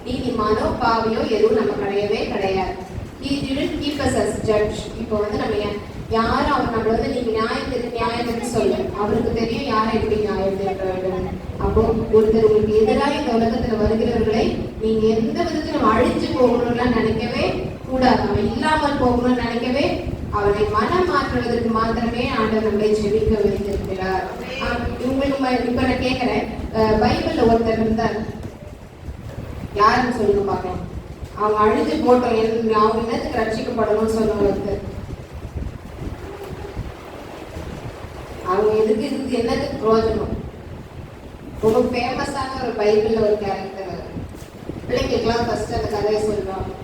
நீதிமானோ பாவியோ எதுவும் நம்ம கிடையவே கிடையாது. He didn't keep us as judge. இப்போ வந்து நம்ம யாரும் அவர் நம்மள வந்து நீங்க நியாயத்துக்கு சொல்ல, அவருக்கு தெரியும் யாரை எப்படி நியாயம் தீர்க்க வேண்டும். அப்போ ஒருத்தர் உங்களுக்கு எதிராக இந்த உலகத்துல வருகிறவர்களை நீங்க எந்த விதத்திலும் அழிஞ்சு போகணும்லாம் நினைக்கவே கூடாது. அவன் இல்லாமல் போகணும்னு நினைக்கவே, அவனை மனம் மாற்றுவதற்கு மாத்திரமே ஆண்டவர் நம்மளை ஜெபிக்க வைத்திருக்கிறார். உங்களுக்கு இப்ப நான் கேட்கிறேன், பைபிள்ல ஒருத்தர் இருந்தார், யாருன்னு சொல்லுங்க பாக்கலாம். அவங்க அழிஞ்சு போட்டோம், அவங்க என்னத்துக்கு ரட்சிக்கப்படணும்னு சொன்ன ஒருத்தர். அவங்க எதுக்கு இதுக்கு என்னத்துக்கு பிரயோஜனம்? ரொம்ப ஃபேமஸான ஒரு பைபிள்ல ஒரு கேரக்டர். பிள்ளைங்களுக்கெல்லாம் ஃபர்ஸ்ட் அந்த கதையை சொல்லுவாங்க.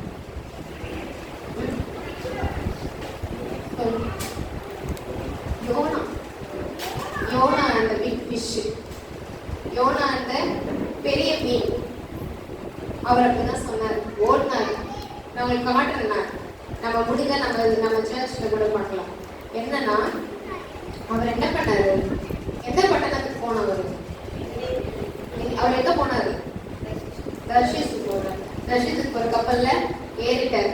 யோனா அந்த பிக் ஃபிஷ், யோனா அந்த பெரிய மீன். அவர் அப்படிதான் சொன்னார், ஓடினார். நான் உங்களுக்கு காட்டுறேன். நம்ம முடிஞ்ச நம்ம சர்ச்சில் கூட பார்க்கலாம். என்னன்னா அவர் என்ன பண்ணாரு, எந்த பட்டணத்துக்கு போனவர்? அவர் எங்க போனாரு? தர்ஷீஸுக்கு ஒரு கப்பல்ல ஏறிட்டார்.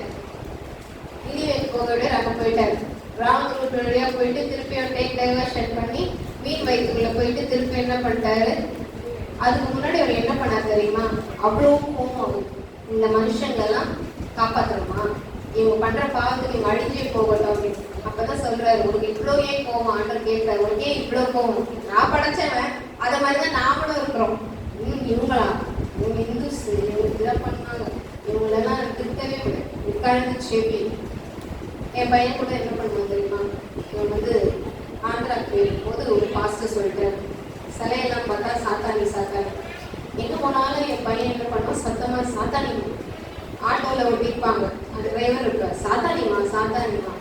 நினிவேக்கு போக விட அங்க போயிட்டாரு. ராங் ரூட் வழியா போயிட்டு திருப்பி டேக் டைவர்ஷன் பண்ணி மீன் வயிற்றுக்குள்ள போயிட்டு திருப்பி என்ன பண்ணிட்டாரு? அதுக்கு முன்னாடி அவர் என்ன பண்ணார் தெரியுமா? அவ்வளோ கோவம். இந்த மனுஷங்கெல்லாம் காப்பாற்றணுமா? இவங்க பண்ற பாவத்துக்கு இவங்க அழிஞ்சே போகட்டும் அப்படின்னு. அப்பதான் சொல்றாரு, உனக்கு இவ்வளோ ஏன் கோவம்? ஆண்டர் கேட்கிறாரு, உனக்கு ஏன் இவ்வளோ கோவம்? நான் படைச்சவன், அத மாதிரிதான் நாமளும் இருக்கிறோம். இவங்களா, இவங்க இந்துஸ், இவங்க இதை பண்ணாங்க, இவங்களெல்லாம் திருத்தவே உட்கார்ந்து செவி. என் பையன் கூட என்ன பண்ணுவோம் தெரியுமா? இவன் வந்து ஆந்திராக்கு போகும்போது ஒரு பாஸ்டர் சொல்லிட்டாரு, சிலையெல்லாம் பார்த்தா சாத்தானி சாத்தானி. எங்க போனாலும் என் பையன் என்ன பண்ணுவோம், சத்தமா சாத்தானி. ஆட்டோல ஒட்டிப்பாங்க, அந்த டிரைவர் இருப்பார், சாத்தானிமா சாத்தானிமா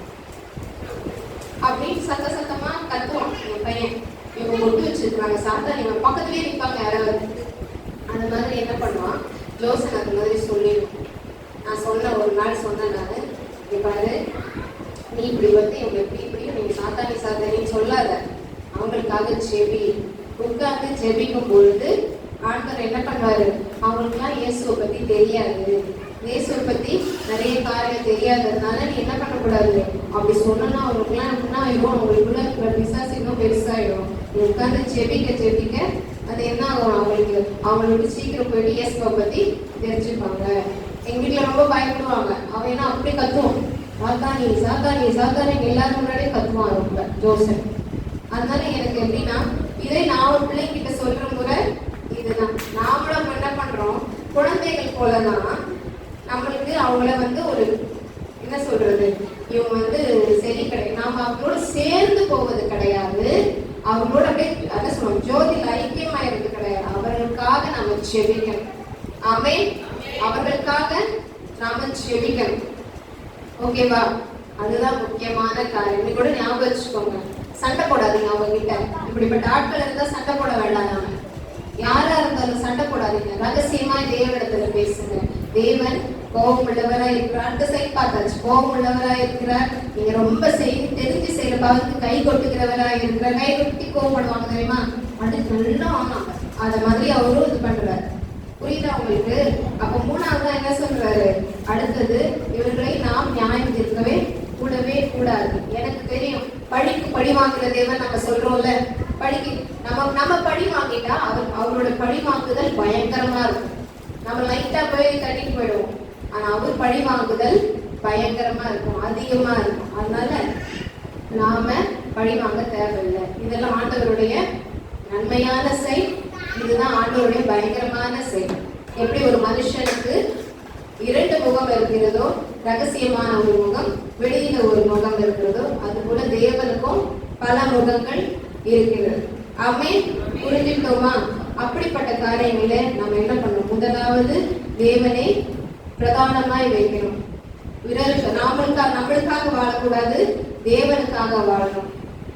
அப்படின்னு சத்தமா கத்துவான் என் பையன். இவங்க ஒட்டி வச்சிருக்காங்க சாத்தானிமா, பக்கத்துலயே நிற்பாங்க யாராவது. அந்த மாதிரி என்ன பண்ணுவான் ஜோசன், அந்த மாதிரி சொல்லிடுவோம். நான் சொன்ன ஒரு நாள் சொன்னேன், நான் பாரு நீ இப்படி வந்து இவங்க இப்படி நீங்க சாத்தானி சாத்தானின்னு சொல்லாத, அவங்களுக்காக ஜெபி. உட்கார்ந்து ஜெபிக்கும் பொழுது ஆண்டவர் என்ன பண்ணுவாரு, அவங்களுக்குலாம் இயேசுவை பத்தி தெரியாது, இயேசுவை பத்தி நிறைய காரியம் தெரியாததுனால நீ என்ன பண்ணக்கூடாது, அப்படி சொன்னா அவங்களுக்குலாம் என்ன ஆயிடும், அவங்களுக்குள்ள இருக்கிற பிசாசு இன்னும் பெருசாயிடும். நீ உட்கார்ந்து ஜெபிக்க அது என்ன ஆகும், அவங்களுக்கு சீக்கிரம் போயிட்டு இயேசுவை பத்தி தெரிஞ்சுப்பாங்க. எங்க வீட்டுல ரொம்ப பயப்படுவாங்க. அவன் என்ன அப்படி கத்துவோம், சாத்தானி எல்லாரும் முன்னாடியே கத்துவான் ரொம்ப ஜோசப். அதனால எனக்கு எப்படின்னா, இதே நான் ஒரு பிள்ளைங்கிட்ட சொல்ற முறை இதுதான். நாமளும் என்ன பண்றோம், குழந்தைகள் போலதான் நம்மளுக்கு அவங்கள ஒரு என்ன சொல்றது, இவங்க சரி கிடையாது, நாம அவங்களோட சேர்ந்து போவது கிடையாது, அவங்களோட அப்படியே என்ன சொல்லுவோம், ஜோதியில் ஐக்கியமா இருக்கு கிடையாது. அவர்களுக்காக நாம ஜெபிக்கணும். ஆமென். அவர்களுக்காக நாம ஜெபிக்கணும். ஓகேவா? அதுதான் முக்கியமான காரியம். நீ கூட ஞாபகம் வச்சுக்கோங்க, சண்டை போடாதீங்க அவங்க கிட்ட. இப்படிப்பட்ட ஆட்கள் இருந்தா சண்டை போட வேண்டாம். நாம யாரா இருந்தாலும் சண்டை போடாதீங்க. ரகசியமா தேவனிடத்துல பேசுங்க. தேவன் கோபம் உள்ளவரா இருக்கிறார். அந்த சைட் பார்த்தாச்சு, கோபம் உள்ளவரா இருக்கிறார். நீங்க ரொம்ப தெரிஞ்சு செய்யற பாவத்துக்கு கை கொட்டுகிறவரா இருக்கிறார். கை கொட்டி கோபப்படுவாங்க தெரியுமா, அதுக்கு நல்லா வாங்க. அத மாதிரி அவரும் இது பண்றாரு. புரியுதா உங்களுக்கு? அப்ப மூணாவதா என்ன சொல்றாரு, அடுத்தது இவர்களை நாம் நியாயம் தீர்க்கவே கூடவே கூடாது. எனக்கு தெரியும், பழிக்கு பழி வாங்குற தேவன் நம்ம சொல்றோம்ல, பழிக்கு நம்ம பழி வாங்கிட்டா அவரோட பழி வாங்குதல் பயங்கரமா இருக்கும். நம்ம லைட்டா போய் தட்டிட்டு போயிடுவோம். ஆனா அவர் பழி வாங்குதல் பயங்கரமா இருக்கும், அதிகமா இருக்கும். அதனால நாம பழி வாங்க தேவையில்லை. இதெல்லாம் ஆண்டவருடைய நன்மையான செயல். இதுதான் ஆண்டவருடைய பயங்கரமான செயல். எப்படி ஒரு மனுஷனுக்கு 2 முகம் இருக்கிறதோ, ரகசியமான ஒரு முகம், வெளியில ஒரு முகம் இருக்கிறதோ, அது போல தேவனுக்கும் பல முகங்கள் இருக்கிறது. ஆமென். புரிஞ்சுக்கிட்டோமா? அப்படிப்பட்ட காரியங்களை நம்ம என்ன பண்ணணும், முதலாவது தேவனை பிரதானமாய் வைக்கணும். நம்மளுக்காக வாழக்கூடாது, தேவனுக்காக வாழணும்.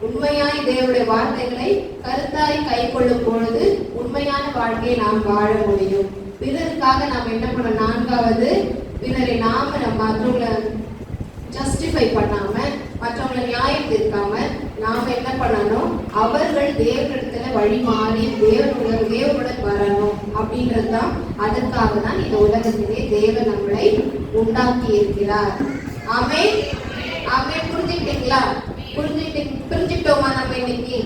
உண்மையாய் தேவனுடைய வார்த்தைகளை கருத்தாய் கை கொள்ளும் பொழுது உண்மையான வாழ்க்கையை நாம் வாழ முடியும். பிறருக்காக நாம் என்ன பண்ணணும், நான்காவது பிறரை மற்றவங்களை ஜஸ்டிஃபை பண்ணாம, மற்றவங்களை நியாயம் தீர்க்காம நாம என்ன பண்ணணும், அவர்கள் தேவனிடத்துல வழி மாறி தேவனுடன் வரணும் அப்படின்றதுதான். அதற்காக தான் இந்த உலகத்திலே தேவன் நம்மளை உண்டாக்கி இருக்கிறார். ஆமென். ஆமென். புரிஞ்சுக்கிட்டீங்களா? புரிஞ்சுக்கிட்டோமா? நம்ம இன்னைக்கு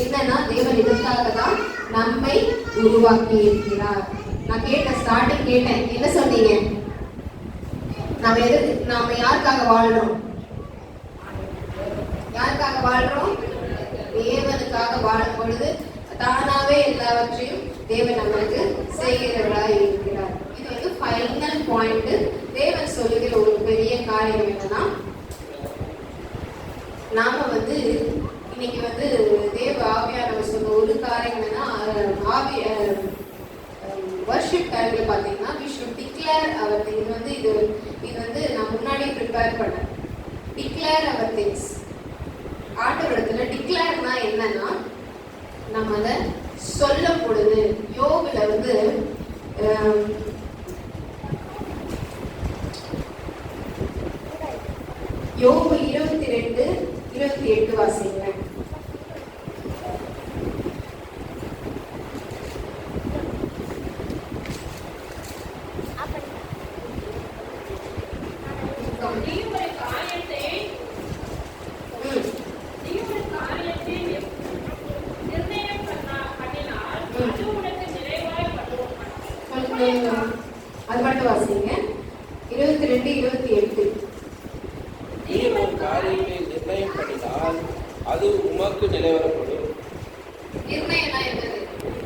என்னன்னா, தேவன் இதற்காக தான் நம்மை உருவாக்கி இருக்கிறார். நான் ஸ்டார்டிங் கேட்டேன், என்ன சொன்னீங்க? நாம யாருக்காக வாழ்றோம்? யாருக்காக வாழ்றோம்? தேவனுக்காக வாழும் பொழுது தானாவே எல்லாவற்றையும் தேவன் நம்மளுக்கு செய்கிறவராய் இருக்கிறார். இது ஃபைனல் பாயிண்ட். தேவன் சொல்லுகிற ஒரு பெரிய காரியம் என்னன்னா, நாம இன்னைக்கு தேவ ஆவியானவர் சொன்ன ஒரு காரியம் என்னன்னா, வர்ஷிப் டைம்ல பாத்தீங்கன்னா we should declare our things. இது நான் முன்னாடியே ப்ரிப்பேர் பண்ணேன். declare our things. ஆண்டவரிடத்துல டிக்ளேர்னா என்னன்னா, நம்ம அதை சொல்லும் பொழுது, யோபுல யோபு 22:28 வாசிங்க. அது மட்டும் வாசிங்க. 22:28. நீ ஒரு காரியத்தை நிர்ணயம் பண்ணினால் அது உமக்கு நிலைவரப்படும்.